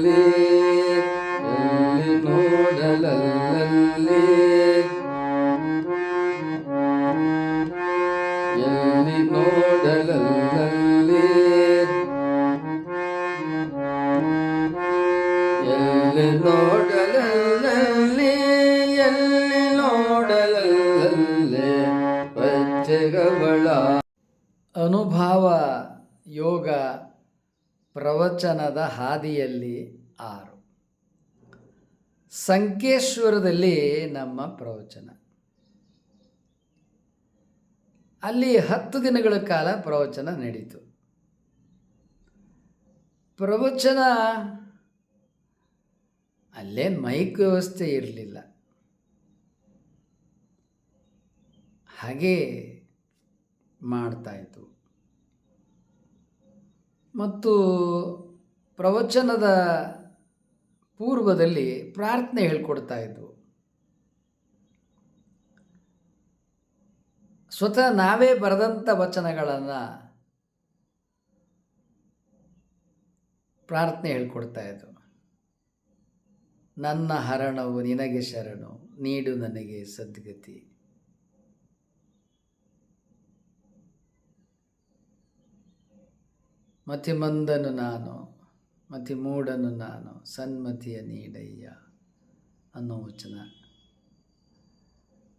ಎಲ್ಲಿ ನೋಡಲಲ್ಲಿ ಎಲ್ಲಿ ನೋಡಲಲ್ಲಿ ಎಲ್ಲಿ ನೋಡಲಲ್ಲಿ ಎಲ್ಲಿ ನೋಡಲಲ್ಲಿ ಪಚ್ಚೆಗವಳ ಅನುಭವ ಯೋಗ ಪ್ರವಚನದ ಹಾದಿಯಲ್ಲಿ 6 ಸಂಕೇಶ್ವರದಲ್ಲಿ ನಮ್ಮ ಪ್ರವಚನ. ಅಲ್ಲಿ 10 ದಿನಗಳ ಕಾಲ ಪ್ರವಚನ ನಡೀತು. ಪ್ರವಚನ ಅಲ್ಲೇನು ಮೈಕ್ ವ್ಯವಸ್ಥೆ ಇರಲಿಲ್ಲ, ಹಾಗೇ ಮಾಡ್ತಾಯಿತ್ತು. ಮತ್ತು ಪ್ರವಚನದ ಪೂರ್ವದಲ್ಲಿ ಪ್ರಾರ್ಥನೆ ಹೇಳ್ಕೊಡ್ತಾ ಇದ್ವು. ಸ್ವತಃ ನಾವೇ ಬರೆದಂಥ ವಚನಗಳನ್ನು ಪ್ರಾರ್ಥನೆ ಹೇಳ್ಕೊಡ್ತಾ ಇದ್ವು. ನನ್ನ ಹರಣವು ನಿನಗೆ ಶರಣು, ನೀಡು ನನಗೆ ಸದ್ಗತಿ. ಮತಿ ಮಂದನು ನಾನು, ಮತಿ ಮೂಢನು ನಾನು, ಸನ್ಮತಿಯ ನೀಡಯ್ಯ ಅನ್ನೋ ವಚನ.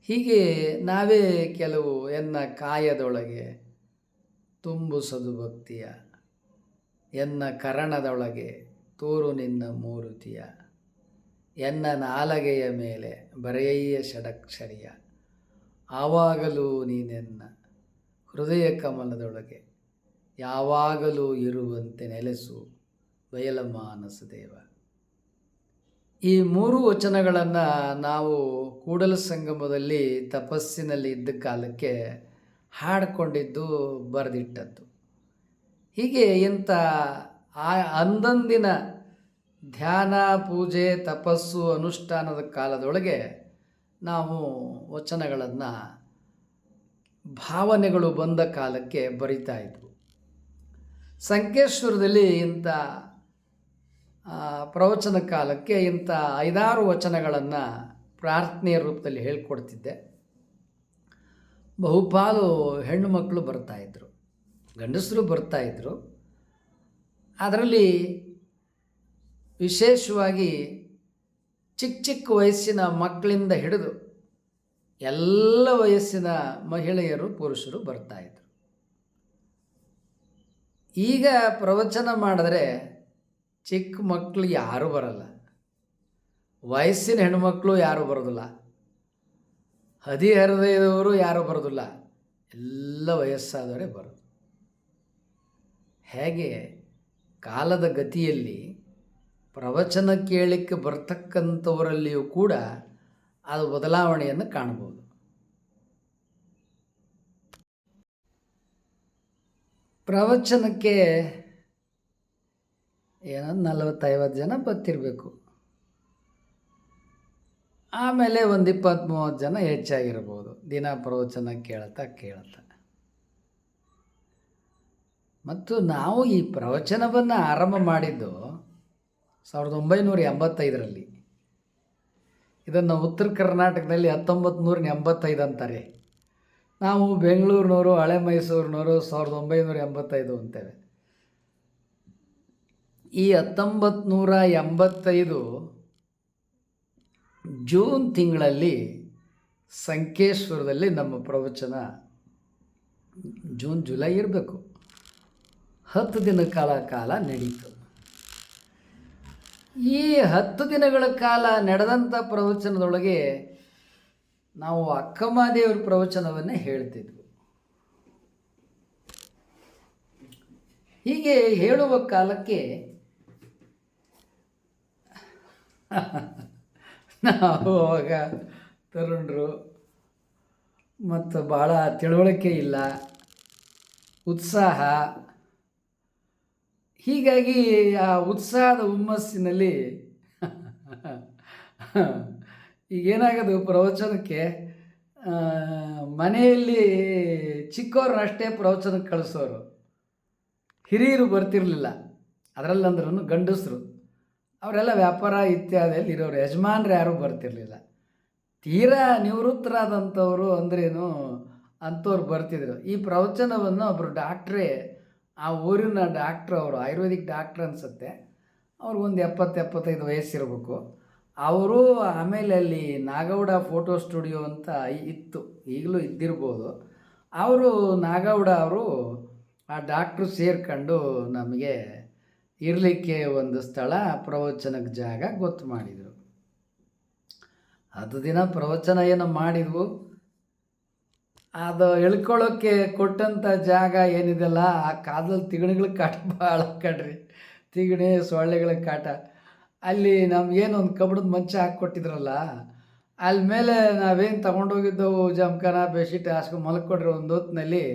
ಹೀಗೆ ನಾವೇ ಕೆಲವು ಎನ್ನ ಕಾಯದೊಳಗೆ ತುಂಬುಸದು ಭಕ್ತಿಯ, ಎನ್ನ ಕರಣದೊಳಗೆ ತೋರು ನಿನ್ನ ಮೂರುತಿಯ, ಎನ್ನ ನಾಲಗೆಯ ಮೇಲೆ ಬರೆಯಯ್ಯ ಷಡಕ್ಷರಿಯ, ಆವಾಗಲೂ ನೀನೆನ್ನ ಹೃದಯ ಕಮಲದೊಳಗೆ ಯಾವಾಗಲೂ ಇರುವಂತೆ ನೆಲೆಸು ಬಯಲಮಾನಸ ದೇವ. ಈ 3 ವಚನಗಳನ್ನು ನಾವು ಕೂಡಲ ಸಂಗಮದಲ್ಲಿ ತಪಸ್ಸಿನಲ್ಲಿ ಇದ್ದ ಕಾಲಕ್ಕೆ ಹಾಡಿಕೊಂಡಿದ್ದು, ಬರೆದಿಟ್ಟದ್ದು. ಹೀಗೆ ಇಂಥ ಅಂದಂದಿನ ಧ್ಯಾನ, ಪೂಜೆ, ತಪಸ್ಸು, ಅನುಷ್ಠಾನದ ಕಾಲದೊಳಗೆ ನಾವು ವಚನಗಳನ್ನು ಭಾವನೆಗಳು ಬಂದ ಕಾಲಕ್ಕೆ ಬರಿತಾ ಇದ್ವು. ಸಂಕೇಶ್ವರದಲ್ಲಿ ಇಂಥ ಪ್ರವಚನ ಕಾಲಕ್ಕೆ ಇಂಥ 5-6 ವಚನಗಳನ್ನು ಪ್ರಾರ್ಥನೆಯ ರೂಪದಲ್ಲಿ ಹೇಳ್ಕೊಡ್ತಿದ್ದೆ. ಬಹುಪಾಲು ಹೆಣ್ಣು ಮಕ್ಕಳು ಬರ್ತಾಯಿದ್ರು, ಗಂಡಸರು ಬರ್ತಾಯಿದ್ರು. ಅದರಲ್ಲಿ ವಿಶೇಷವಾಗಿ ಚಿಕ್ಕ ಚಿಕ್ಕ ವಯಸ್ಸಿನ ಮಕ್ಕಳಿಂದ ಹಿಡಿದು ಎಲ್ಲ ವಯಸ್ಸಿನ ಮಹಿಳೆಯರು, ಪುರುಷರು ಬರ್ತಾಯಿದ್ರು. ಈಗ ಪ್ರವಚನ ಮಾಡಿದ್ರೆ ಚಿಕ್ಕ ಮಕ್ಕಳು ಯಾರೂ ಬರಲ್ಲ, ವಯಸ್ಸಿನ ಹೆಣ್ಮಕ್ಳು ಯಾರೂ ಬರೋದಿಲ್ಲ, ಹದಿಹರೆಯದವರು ಯಾರೂ ಬರೋದಿಲ್ಲ, ಎಲ್ಲ ವಯಸ್ಸಾದವರೇ ಬರೋದು. ಹೇಗೆ ಕಾಲದ ಗತಿಯಲ್ಲಿ ಪ್ರವಚನ ಕೇಳಲಿಕ್ಕೆ ಬರ್ತಕ್ಕಂಥವರಲ್ಲಿಯೂ ಕೂಡ ಅದು ಬದಲಾವಣೆಯನ್ನು ಕಾಣ್ಬೋದು. ಪ್ರವಚನಕ್ಕೆ ಏನೋ 40-50 ಜನ ಬರ್ತಿರಬೇಕು. ಆಮೇಲೆ ಒಂದು 20-30 ಜನ ಹೆಚ್ಚಾಗಿರ್ಬೋದು ದಿನ ಪ್ರವಚನ ಕೇಳ್ತಾ. ಮತ್ತು ನಾವು ಈ ಪ್ರವಚನವನ್ನು ಆರಂಭ ಮಾಡಿದ್ದು 1985ರಲ್ಲಿ. ಇದನ್ನು ಉತ್ತರ ಕರ್ನಾಟಕದಲ್ಲಿ 1985 ಅಂತಾರೆ. ನಾವು ಬೆಂಗಳೂರಿನವರು, ಹಳೆ ಮೈಸೂರಿನವರು 1985 ಅಂತೇವೆ. ಈ 1985 ಜೂನ್ ತಿಂಗಳಲ್ಲಿ ಸಂಕೇಶ್ವರದಲ್ಲಿ ನಮ್ಮ ಪ್ರವಚನ, ಜೂನ್ ಜುಲೈ ಇರಬೇಕು, 10 ದಿನಗಳ ಕಾಲ ನಡೀತು. ಈ 10 ದಿನಗಳ ಕಾಲ ನಡೆದಂಥ ಪ್ರವಚನದೊಳಗೆ ನಾವು ಅಕ್ಕಮಹಾದೇವ್ರ ಪ್ರವಚನವನ್ನೇ ಹೇಳ್ತಿದ್ವು. ಹೀಗೆ ಹೇಳುವ ಕಾಲಕ್ಕೆ ನಾವು ಅವಾಗ ತರುಣರು ಮತ್ತು ಭಾಳ ತಿಳುವಳಿಕೆ ಇಲ್ಲ, ಉತ್ಸಾಹ. ಹೀಗಾಗಿ ಆ ಉತ್ಸಾಹದ ಹುಮ್ಮಸ್ಸಿನಲ್ಲಿ ಈಗೇನಾಗೋದು, ಪ್ರವಚನಕ್ಕೆ ಮನೆಯಲ್ಲಿ ಚಿಕ್ಕವ್ರನ್ನಷ್ಟೇ ಪ್ರವಚನಕ್ಕೆ ಕಳಿಸೋರು, ಹಿರಿಯರು ಬರ್ತಿರಲಿಲ್ಲ. ಅದರಲ್ಲಂದ್ರೂ ಗಂಡಸರು ಅವರೆಲ್ಲ ವ್ಯಾಪಾರ ಇತ್ಯಾದಿಯಲ್ಲಿ ಇರೋರು, ಯಜಮಾನ್ರು ಯಾರೂ ಬರ್ತಿರಲಿಲ್ಲ. ತೀರಾ ನಿವೃತ್ತರಾದಂಥವರು ಅಂದ್ರೇನು ಅಂಥವ್ರು ಬರ್ತಿದ್ರು. ಈ ಪ್ರವಚನವನ್ನು ಒಬ್ಬರು ಡಾಕ್ಟ್ರೇ, ಆ ಊರಿನ ಡಾಕ್ಟ್ರು, ಅವರು ಆಯುರ್ವೇದಿಕ್ ಡಾಕ್ಟ್ರ್ ಅನಿಸುತ್ತೆ, ಅವ್ರಿಗೊಂದು 70-75 ವಯಸ್ಸಿರಬೇಕು. ಅವರು ಆಮೇಲೆ ಅಲ್ಲಿ ನಾಗೌಡ ಫೋಟೋ ಸ್ಟುಡಿಯೋ ಅಂತ ಇತ್ತು, ಈಗಲೂ ಇದ್ದಿರ್ಬೋದು. ಅವರು ನಾಗೌಡ ಅವರು ಆ ಡಾಕ್ಟ್ರು ಸೇರ್ಕೊಂಡು ನಮಗೆ ಇರಲಿಕ್ಕೆ ಒಂದು ಸ್ಥಳ, ಪ್ರವಚನಕ್ಕೆ ಜಾಗ ಗೊತ್ತು ಮಾಡಿದರು. ಅದು ದಿನ ಪ್ರವಚನ ಏನೋ ಮಾಡಿದ್ವು. ಅದು ಎಳ್ಕೊಳ್ಳೋಕ್ಕೆ ಕೊಟ್ಟಂಥ ಜಾಗ ಏನಿದೆಲ್ಲ, ಆ ಕಾಲದಲ್ಲಿ ತಿಗಣೆಗಳ ಕಾಟ ಭಾಳ ಕಡ್ರಿ, ತಿಗಣೆ ಸೊಳ್ಳೆಗಳ ಕಾಟ. ಅಲ್ಲಿ ನಮಗೇನು ಒಂದು ಕಬ್ಬಣದ ಮಂಚ ಹಾಕ್ಕೊಟ್ಟಿದ್ರಲ್ಲ, ಅಲ್ಲಿ ಮೇಲೆ ನಾವೇನು ತೊಗೊಂಡೋಗಿದ್ದೆವು ಜಮಖಾನ ಬೆಡ್ಶೀಟ್ ಹಾಸ್ಕೊಂಡು ಮಲ್ಕೊಡ್ರಿ, ಒಂದು ಹೊತ್ತಿನಲ್ಲಿ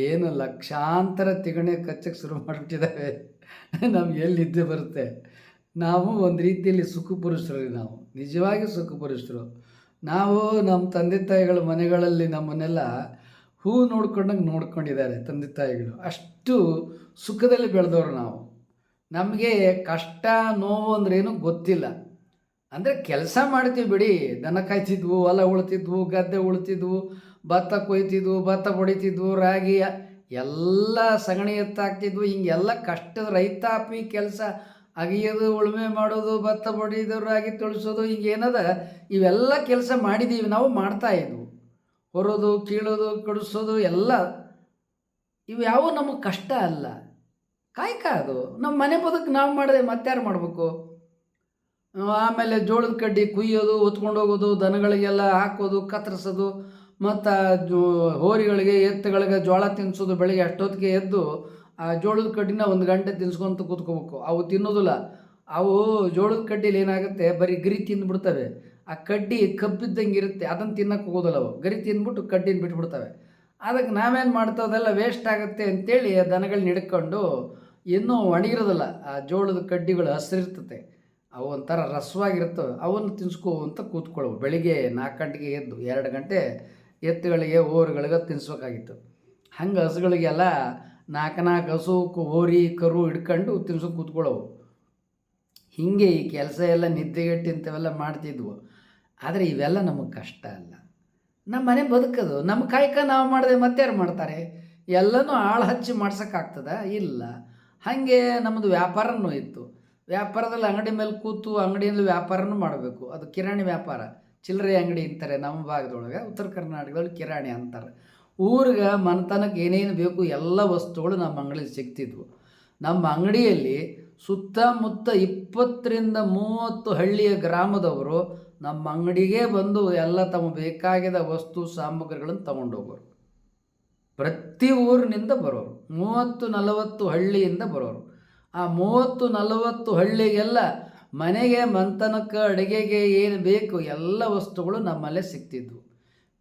ಏನು ಲಕ್ಷಾಂತರ ತಿಗಣೆ ಕಚ್ಚಕ್ಕೆ ಶುರು ಮಾಡಿಬಿಟ್ಟಿದ್ದಾವೆ. ನಮ್ಗೆ ಎಲ್ಲಿ ನಿದ್ದೆ ಬರುತ್ತೆ? ನಾವು ಒಂದು ರೀತಿಯಲ್ಲಿ ಸುಖಪುರುಷರು ರೀ, ನಾವು ನಿಜವಾಗಿ ಸುಖಪುರುಷರು. ನಾವು ನಮ್ಮ ತಂದೆ ತಾಯಿಗಳ ಮನೆಗಳಲ್ಲಿ ನಮ್ಮನ್ನೆಲ್ಲ ಹೂ ನೋಡ್ಕೊಂಡಂಗೆ ನೋಡ್ಕೊಂಡಿದ್ದಾರೆ ತಂದೆ ತಾಯಿಗಳು. ಅಷ್ಟು ಸುಖದಲ್ಲಿ ಬೆಳೆದವರು ನಾವು. ನಮಗೆ ಕಷ್ಟ ನೋವು ಅಂದ್ರೇನು ಗೊತ್ತಿಲ್ಲ. ಅಂದರೆ ಕೆಲಸ ಮಾಡ್ತೀವಿ ಬಿಡಿ, ದನ ಕಾಯ್ತಿದ್ವು, ಹೊಲ ಉಳ್ತಿದ್ವು, ಗದ್ದೆ ಉಳ್ತಿದ್ವು, ಭತ್ತ ಕೊಯ್ತಿದ್ವು, ಭತ್ತ ಹೊಡಿತಿದ್ವು, ರಾಗಿ ಎಲ್ಲ ಸಗಣಿ ಎತ್ತಾಕ್ತಿದ್ವು. ಹಿಂಗೆಲ್ಲ ಕಷ್ಟದ ರೈತಾಪಿ ಕೆಲಸ, ಅಗಿಯೋದು, ಉಳುಮೆ ಮಾಡೋದು, ಭತ್ತ ಬಡಿಯೋದು, ರಾಗಿ ತೊಳಿಸೋದು, ಹಿಂಗೇನದ ಇವೆಲ್ಲ ಕೆಲಸ ಮಾಡಿದ್ದೀವಿ, ನಾವು ಮಾಡ್ತಾಯಿದ್ವು. ಹೊರೋದು, ಕೀಳೋದು, ಕಡಿಸೋದು ಎಲ್ಲ ಇವು ಯಾವ ನಮಗೆ ಕಷ್ಟ ಅಲ್ಲ, ಕಾಯಕ. ಅದು ನಮ್ಮ ಮನೆ ಬದುಕು ನಾವು ಮಾಡಿದೆ, ಮತ್ತಾರು ಮಾಡಬೇಕು? ಆಮೇಲೆ ಜೋಳದ ಕಡ್ಡಿ ಕುಯ್ಯೋದು, ಹೊತ್ಕೊಂಡು ಹೋಗೋದು, ದನಗಳಿಗೆಲ್ಲ ಹಾಕೋದು, ಕತ್ತರಿಸೋದು, ಮತ್ತು ಹೋರಿಗಳಿಗೆ ಎತ್ತುಗಳಿಗೆ ಜೋಳ ತಿನ್ನಿಸೋದು. ಬೆಳಿಗ್ಗೆ ಅಷ್ಟೊತ್ತಿಗೆ ಎದ್ದು ಆ ಜೋಳದ ಕಡ್ಡಿನ 1 ಗಂಟೆ ತಿನ್ಸ್ಕೊತ ಕೂತ್ಕೋಬೇಕು. ಅವು ತಿನ್ನೋದಿಲ್ಲ. ಅವು ಜೋಳದ ಕಡ್ಡಿಲಿ ಏನಾಗುತ್ತೆ, ಬರೀ ಗರಿ ತಿಂದುಬಿಡ್ತವೆ. ಆ ಕಡ್ಡಿ ಕಬ್ಬಿದ್ದಂಗೆ ಇರುತ್ತೆ, ಅದನ್ನು ತಿನ್ನಕ್ಕೆ ಹೋಗೋದಿಲ್ಲ ಅವು. ಗರಿ ತಿಂದ್ಬಿಟ್ಟು ಕಡ್ಡಿನ ಬಿಟ್ಬಿಡ್ತವೆ. ಅದಕ್ಕೆ ನಾವೇನು ಮಾಡ್ತೋದೆಲ್ಲ ವೇಸ್ಟ್ ಆಗುತ್ತೆ ಅಂತೇಳಿ ಆ ದನಗಳನ್ನ ಹಿಡ್ಕೊಂಡು, ಇನ್ನೂ ಒಣಗಿರೋದಿಲ್ಲ ಆ ಜೋಳದ ಕಡ್ಡಿಗಳು, ಹಸಿರಿರ್ತತೆ, ಅವು ಒಂಥರ ರಸವಾಗಿರ್ತವೆ, ಅವನ್ನು ತಿನ್ಸ್ಕೋ ಅಂತ ಕೂತ್ಕೊಳ್ಳವು. ಬೆಳಿಗ್ಗೆ 4 ಗಂಟೆಗೆ ಎದ್ದು 2 ಗಂಟೆ ಎತ್ತುಗಳಿಗೆ ಹೋರಿಗಳಿಗೆ ತಿನ್ನಿಸ್ಬೇಕಾಗಿತ್ತು. ಹಂಗೆ ಹಸುಗಳಿಗೆಲ್ಲ 4 ಹಸು ಹೋರಿ ಕರು ಹಿಡ್ಕೊಂಡು ತಿನ್ಸೋಕೆ ಕೂತ್ಕೊಳ್ಳವು. ಹೀಗೆ ಈ ಕೆಲಸ ಎಲ್ಲ ನಿದ್ದೆಗೆಟ್ಟು ಇಂಥವೆಲ್ಲ ಮಾಡ್ತಿದ್ವು. ಆದರೆ ಇವೆಲ್ಲ ನಮಗೆ ಕಷ್ಟ ಅಲ್ಲ, ನಮ್ಮ ಮನೆ ಬದುಕೋದು, ನಮ್ಮ ಕಾಯಕ ನಾವು ಮಾಡಿದೆ ಮತ್ತಾರು ಮಾಡ್ತಾರೆ? ಎಲ್ಲನೂ ಆಳು ಹಚ್ಚಿ ಮಾಡ್ಸೋಕ್ಕಾಗ್ತದ? ಇಲ್ಲ. ಹಾಗೆ ನಮ್ಮದು ವ್ಯಾಪಾರನೂ ಇತ್ತು. ವ್ಯಾಪಾರದಲ್ಲಿ ಅಂಗಡಿ ಮೇಲೆ ಕೂತು ಅಂಗಡಿಯಲ್ಲಿ ವ್ಯಾಪಾರನೂ ಮಾಡಬೇಕು. ಅದು ಕಿರಾಣಿ ವ್ಯಾಪಾರ, ಚಿಲ್ಲರೆ ಅಂಗಡಿ ಅಂತಾರೆ ನಮ್ಮ ಭಾಗದೊಳಗೆ. ಉತ್ತರ ಕರ್ನಾಟಕದಲ್ಲಿ ಕಿರಾಣಿ ಅಂತಾರೆ. ಊರಿಗೆ ಮನೆತನಕ್ಕೆ ಏನೇನು ಬೇಕು ಎಲ್ಲ ವಸ್ತುಗಳು ನಮ್ಮ ಅಂಗಡಿಯಲ್ಲಿ ಸಿಗ್ತಿದ್ವು. ನಮ್ಮ ಅಂಗಡಿಯಲ್ಲಿ ಸುತ್ತಮುತ್ತ 20-30 ಹಳ್ಳಿಯ ಗ್ರಾಮದವರು ನಮ್ಮ ಅಂಗಡಿಗೆ ಬಂದು ಎಲ್ಲ ತಮ್ಮ ಬೇಕಾಗಿದ್ದ ವಸ್ತು ಸಾಮಗ್ರಿಗಳನ್ನು ತಗೊಂಡೋಗೋರು. ಪ್ರತಿ ಊರಿನಿಂದ ಬರೋರು, 30-40 ಹಳ್ಳಿಯಿಂದ ಬರೋರು. ಆ 30-40 ಹಳ್ಳಿಗೆಲ್ಲ ಮನೆಗೆ ಮಂತನಕ್ಕೆ ಅಡುಗೆಗೆ ಏನು ಬೇಕು ಎಲ್ಲ ವಸ್ತುಗಳು ನಮ್ಮಲ್ಲೇ ಸಿಗ್ತಿದ್ವು.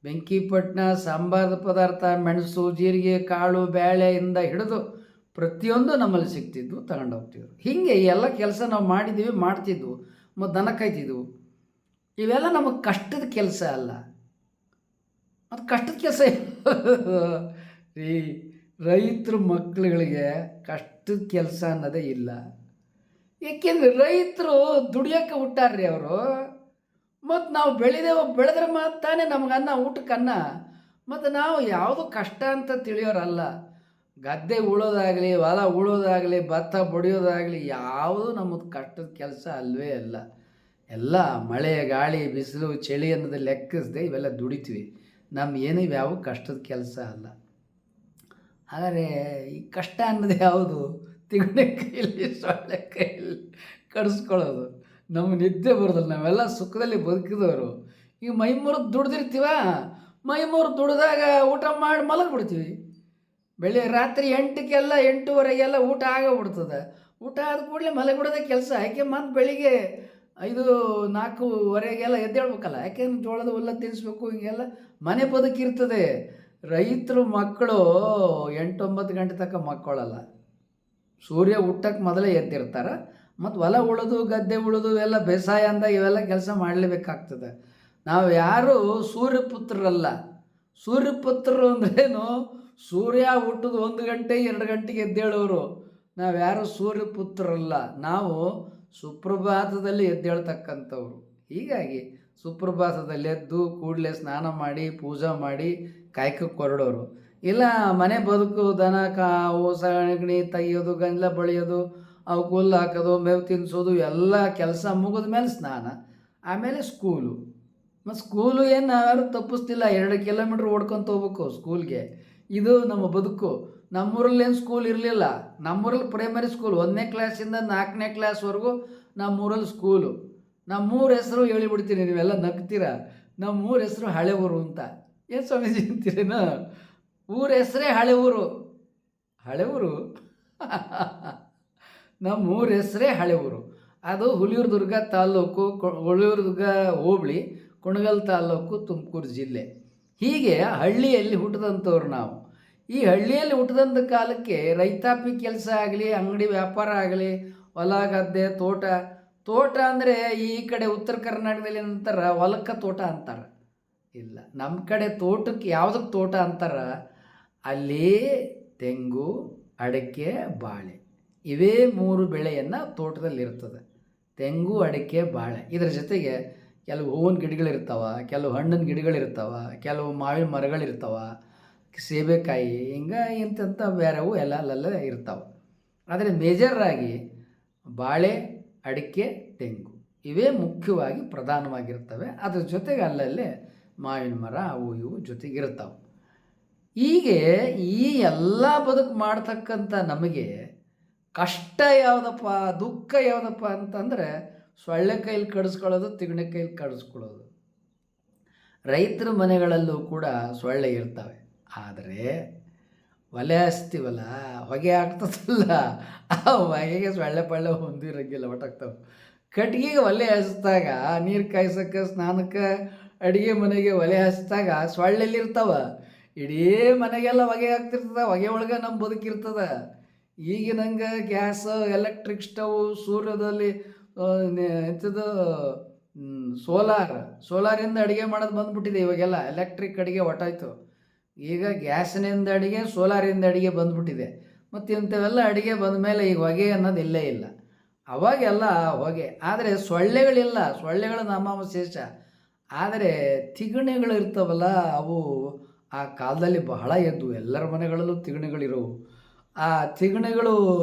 ಬೆಂಕಿಪಟ್ಟಣ ಸಾಂಬಾರದ ಪದಾರ್ಥ, ಮೆಣಸು, ಜೀರಿಗೆ, ಕಾಳು, ಬೇಳೆಯಿಂದ ಹಿಡಿದು ಪ್ರತಿಯೊಂದು ನಮ್ಮಲ್ಲಿ ಸಿಗ್ತಿದ್ವು, ತಗೊಂಡು ಹೋಗ್ತಿದ್ವು. ಹೀಗೆ ಎಲ್ಲ ಕೆಲಸ ನಾವು ಮಾಡಿದ್ದೀವಿ, ಮಾಡ್ತಿದ್ವು. ಮತ್ತು ದನ ಕಾಯ್ತಿದ್ವು. ಇವೆಲ್ಲ ನಮಗೆ ಕಷ್ಟದ ಕೆಲಸ ಅಲ್ಲ. ಅದು ಕಷ್ಟದ ಕೆಲಸ ಈ ರೈತರ ಮಕ್ಕಳುಗಳಿಗೆ ಕಷ್ಟದ ಕೆಲಸ ಅನ್ನೋದೇ ಇಲ್ಲ. ಏಕೆಂದರೆ ರೈತರು ದುಡಿಯೋಕ್ಕೆ ಹುಟ್ಟಾರ್ರಿ ಅವರು. ಮತ್ತು ನಾವು ಬೆಳೆದ್ರೆ ಮಾತಾನೆ ನಮ್ಗೆ ಅನ್ನ, ಊಟಕ್ಕೆ ಅನ್ನ. ಮತ್ತು ನಾವು ಯಾವುದು ಕಷ್ಟ ಅಂತ ತಿಳಿಯೋರಲ್ಲ. ಗದ್ದೆ ಉಳೋದಾಗಲಿ, ಹೊಲ ಉಳೋದಾಗಲಿ, ಭತ್ತ ಬಡಿಯೋದಾಗಲಿ ಯಾವುದು ನಮ್ಮದು ಕಷ್ಟದ ಕೆಲಸ ಅಲ್ಲವೇ ಅಲ್ಲ. ಎಲ್ಲ ಮಳೆ, ಗಾಳಿ, ಬಿಸಿಲು, ಚಳಿ ಅನ್ನೋದು ಲೆಕ್ಕಿಸದೆ ಇವೆಲ್ಲ ದುಡಿತೀವಿ. ಏನು ಇವ್ಯಾವ ಕಷ್ಟದ ಕೆಲಸ ಅಲ್ಲ. ಹಾಗಾದರೆ ಈ ಕಷ್ಟ ಅನ್ನೋದು ಯಾವುದು? ತಿಗಣೆ ಕೈಯಲ್ಲಿ, ಸೊಳ್ಳೆ ಕೈಯಲ್ಲಿ ಕಡಿಸ್ಕೊಳ್ಳೋದು. ನಮ್ಗೆ ನಿದ್ದೆ ಬರೋದಿಲ್ಲ, ನಾವೆಲ್ಲ ಸುಖದಲ್ಲಿ ಬದುಕಿದವರು. ಈಗ ಮೈಮೂರಕ್ಕೆ ದುಡ್ದಿರ್ತೀವ, ಮೈಮೂರು ದುಡ್ದಾಗ ಊಟ ಮಾಡಿ ಮಲಗಿಬಿಡ್ತೀವಿ. ರಾತ್ರಿ 8 8:30 ಊಟ ಆಗೋಗ್ಬಿಡ್ತದೆ. ಊಟ ಆದ ಕೂಡಲೇ ಮಲಗಿಬಿಡೋದೇ ಕೆಲಸ. ಯಾಕೆ ಮತ್ತೆ ಬೆಳಿಗ್ಗೆ 5-4:15 ಎದ್ದೇಳ್ಬೇಕಲ್ಲ, ಯಾಕೆಂದ್ರೆ ಜೋಳದ ಹುಲ್ಲ ತಿನ್ನಿಸ್ಬೇಕು. ಹಿಂಗೆಲ್ಲ ಮನೆ ಬದುಕಿರ್ತದೆ. ರೈತರು ಮಕ್ಕಳು 8-9 ಗಂಟೆ ತನಕ ಮಕ್ಕಳಲ್ಲ. ಸೂರ್ಯ ಹುಟ್ಟಕ್ಕೆ ಮೊದಲೇ ಎದ್ದಿರ್ತಾರೆ. ಮತ್ತು ಹೊಲ ಉಳೋದು, ಗದ್ದೆ ಉಳೋದು, ಇವೆಲ್ಲ ಬೇಸಾಯ ಅಂದಾಗ ಇವೆಲ್ಲ ಕೆಲಸ ಮಾಡಲೇಬೇಕಾಗ್ತದೆ. ನಾವು ಯಾರು ಸೂರ್ಯಪುತ್ರರಲ್ಲ. ಸೂರ್ಯಪುತ್ರರು ಅಂದ್ರೇನು? ಸೂರ್ಯ ಹುಟ್ಟೋದು 1 ಗಂಟೆ 2 ಗಂಟೆಗೆ ಎದ್ದೇಳೋರು. ನಾವು ಯಾರು ಸೂರ್ಯಪುತ್ರರಲ್ಲ. ನಾವು ಸುಪ್ರಭಾತದಲ್ಲಿ ಎದ್ದೇಳ್ತಕ್ಕಂಥವ್ರು. ಹೀಗಾಗಿ ಸುಪ್ರಭಾತದಲ್ಲಿ ಎದ್ದು ಕೂಡಲೇ ಸ್ನಾನ ಮಾಡಿ ಪೂಜೆ ಮಾಡಿ ಕಾಯ್ಕಕ್ಕೆ ಹೊರಡೋರು. ಇಲ್ಲ ಮನೆ ಬದುಕು ದನ ಕಾವು ಸಗಣಿ ತೆಗಿಯೋದು, ಗಂಜಲ ಬಳಿಯೋದು, ಅವು ಹುಲ್ಲು ಹಾಕೋದು, ಮೇವು ತಿನ್ನಿಸೋದು ಎಲ್ಲ ಕೆಲಸ ಮುಗಿದ ಮೇಲೆ ಸ್ನಾನ, ಆಮೇಲೆ ಸ್ಕೂಲು. ಮತ್ತು ಸ್ಕೂಲು ಏನು ನಾವ್ಯಾರು ತಪ್ಪಿಸ್ತಿಲ್ಲ, 2 ಕಿಲೋಮೀಟ್ರ್ ಓಡ್ಕೊತ ಹೋಗ್ಬೇಕು ಸ್ಕೂಲ್ಗೆ. ಇದು ನಮ್ಮ ಬದುಕು. ನಮ್ಮೂರಲ್ಲೇನು ಸ್ಕೂಲ್ ಇರಲಿಲ್ಲ. ನಮ್ಮೂರಲ್ಲಿ ಪ್ರೈಮರಿ ಸ್ಕೂಲ್ 1ನೇ ಕ್ಲಾಸಿಂದ 4ನೇ ಕ್ಲಾಸ್ವರೆಗೂ ನಮ್ಮೂರಲ್ಲಿ ಸ್ಕೂಲು. ನಮ್ಮೂರ ಹೆಸರು ಹೇಳಿಬಿಡ್ತೀನಿ, ನೀವೆಲ್ಲ ನಗ್ತೀರ. ನಮ್ಮೂರ ಹೆಸರು ಹಳೆ ಊರು ಅಂತ. ಏನು ಸ್ವಾಮೀಜಿ ಅಂತೀರೇನ? ಊರ ಹೆಸರೇ ಹಳೆ ಊರು. ಹಳೆ ಊರು ನಮ್ಮೂರ ಹೆಸರೇ ಹಳೆ ಊರು. ಅದು ಹುಲಿಯೂರು ತಾಲ್ಲೂಕು, ಹುಲಿಯೂರು ಹೋಬಳಿ, ಕುಣಗಲ್ ತಾಲ್ಲೂಕು, ತುಮಕೂರು ಜಿಲ್ಲೆ. ಹೀಗೆ ಹಳ್ಳಿಯಲ್ಲಿ ಹುಟ್ಟಿದಂಥವ್ರು ನಾವು. ಈ ಹಳ್ಳಿಯಲ್ಲಿ ಹುಟ್ಟಿದಂಥ ಕಾಲಕ್ಕೆ ರೈತಾಪಿ ಕೆಲಸ ಆಗಲಿ, ಅಂಗಡಿ ವ್ಯಾಪಾರ ಆಗಲಿ, ಹೊಲ ಗದ್ದೆ ತೋಟ ಅಂದರೆ ಈ ಕಡೆ ಉತ್ತರ ಕರ್ನಾಟಕದಲ್ಲಿ ಏನಂತಾರೆ, ಹೊಲಕ್ಕೆ ತೋಟ ಅಂತಾರೆ. ಇಲ್ಲ, ನಮ್ಮ ಕಡೆ ತೋಟಕ್ಕೆ ಯಾವುದಕ್ಕೆ ತೋಟ ಅಂತಾರೆ, ಅಲ್ಲಿ ತೆಂಗು, ಅಡಿಕೆ, ಬಾಳೆ ಇವೇ 3 ಬೆಳೆಯನ್ನು ತೋಟದಲ್ಲಿರ್ತದೆ. ತೆಂಗು, ಅಡಿಕೆ, ಬಾಳೆ. ಇದರ ಜೊತೆಗೆ ಕೆಲವು ಹೂವಿನ ಗಿಡಗಳಿರ್ತಾವೆ, ಕೆಲವು ಹಣ್ಣಿನ ಗಿಡಗಳಿರ್ತಾವೆ, ಕೆಲವು ಮಾವಿನ ಮರಗಳಿರ್ತಾವೆ, ಸೇಬೆಕಾಯಿ, ಹಿಂಗೆ ಇಂಥ ಬೇರೆವು ಎಲ್ಲ ಅಲ್ಲೆಲ್ಲ ಇರ್ತಾವೆ. ಆದರೆ ಮೇಜರಾಗಿ ಬಾಳೆ, ಅಡಿಕೆ, ತೆಂಗು ಇವೇ ಮುಖ್ಯವಾಗಿ ಪ್ರಧಾನವಾಗಿರ್ತವೆ. ಅದ್ರ ಜೊತೆಗೆ ಅಲ್ಲಲ್ಲೇ ಮಾವಿನ ಮರ ಅವು ಇವು ಜೊತೆಗಿರ್ತಾವೆ. ಹೀಗೆ ಈ ಎಲ್ಲ ಬದುಕು ಮಾಡ್ತಕ್ಕಂಥ ನಮಗೆ ಕಷ್ಟ ಯಾವುದಪ್ಪ, ದುಃಖ ಯಾವುದಪ್ಪ ಅಂತಂದರೆ ಸೊಳ್ಳೆ ಕೈಲಿ ಕಡಿಸ್ಕೊಳ್ಳೋದು, ತಿಗಣೆ ಕೈಲಿ ಕಡಿಸ್ಕೊಳ್ಳೋದು. ರೈತರ ಮನೆಗಳಲ್ಲೂ ಕೂಡ ಸೊಳ್ಳೆ ಇರ್ತವೆ. ಆದರೆ ಒಲೆ ಹಚ್ತೀವಲ್ಲ, ಹೊಗೆ ಆಗ್ತದಲ್ಲ, ಆ ಹೊಗೆಗೆ ಸೊಳ್ಳೆ ಪಳ್ಳೆ ಹೊಂದಿರಂಗಿಲ್ಲ, ಒಟ್ಟಾಗ್ತಾವೆ. ಕಟ್ಗೆಗೆ ಒಲೆ ಹಚ್ಚಿದಾಗ, ನೀರು ಕಾಯ್ಸೋಕ್ಕೆ, ಸ್ನಾನಕ್ಕೆ, ಅಡುಗೆ ಮನೆಗೆ ಒಲೆ ಹಚ್ಚಿದಾಗ ಸೊಳ್ಳೆಲ್ಲಿರ್ತಾವೆ. ಇಡೀ ಮನೆಗೆಲ್ಲ ಹೊಗೆ ಆಗ್ತಿರ್ತದೆ. ಹೊಗೆ ಒಳಗೆ ನಮ್ಮ ಬದುಕಿರ್ತದೆ. ಈಗಿನಂಗೆ ಗ್ಯಾಸ್, ಎಲೆಕ್ಟ್ರಿಕ್ ಸ್ಟವ್, ಸೂರ್ಯದಲ್ಲಿ ಎಂಥದ್ದು ಸೋಲಾರಿಂದ ಅಡುಗೆ ಮಾಡೋದು ಬಂದುಬಿಟ್ಟಿದೆ. ಇವಾಗೆಲ್ಲ ಎಲೆಕ್ಟ್ರಿಕ್ ಅಡುಗೆ ಹೊಟ್ಟಾಯ್ತು. ಈಗ ಗ್ಯಾಸಿನಿಂದ ಅಡುಗೆ, ಸೋಲಾರಿಂದ ಅಡುಗೆ ಬಂದುಬಿಟ್ಟಿದೆ. ಮತ್ತು ಇಂಥವೆಲ್ಲ ಅಡುಗೆ ಬಂದ ಮೇಲೆ ಈಗ ಹೊಗೆ ಅನ್ನೋದು ಇಲ್ಲೇ ಇಲ್ಲ. ಅವಾಗೆಲ್ಲ ಹೊಗೆ. ಆದರೆ ಸೊಳ್ಳೆಗಳಿಲ್ಲ, ಸೊಳ್ಳೆಗಳ ನಾಮಾವಶೇಷ. ಆದರೆ ತಿಗಣೆಗಳು ಇರ್ತಾವಲ್ಲ, ಅವು ಆ ಕಾಲದಲ್ಲಿ ಬಹಳ ಎದ್ದು ಎಲ್ಲರ ಮನೆಗಳಲ್ಲೂ ತಿಗಣೆಗಳಿರೋವು. ಆ ತಿಗಣೆಗಳು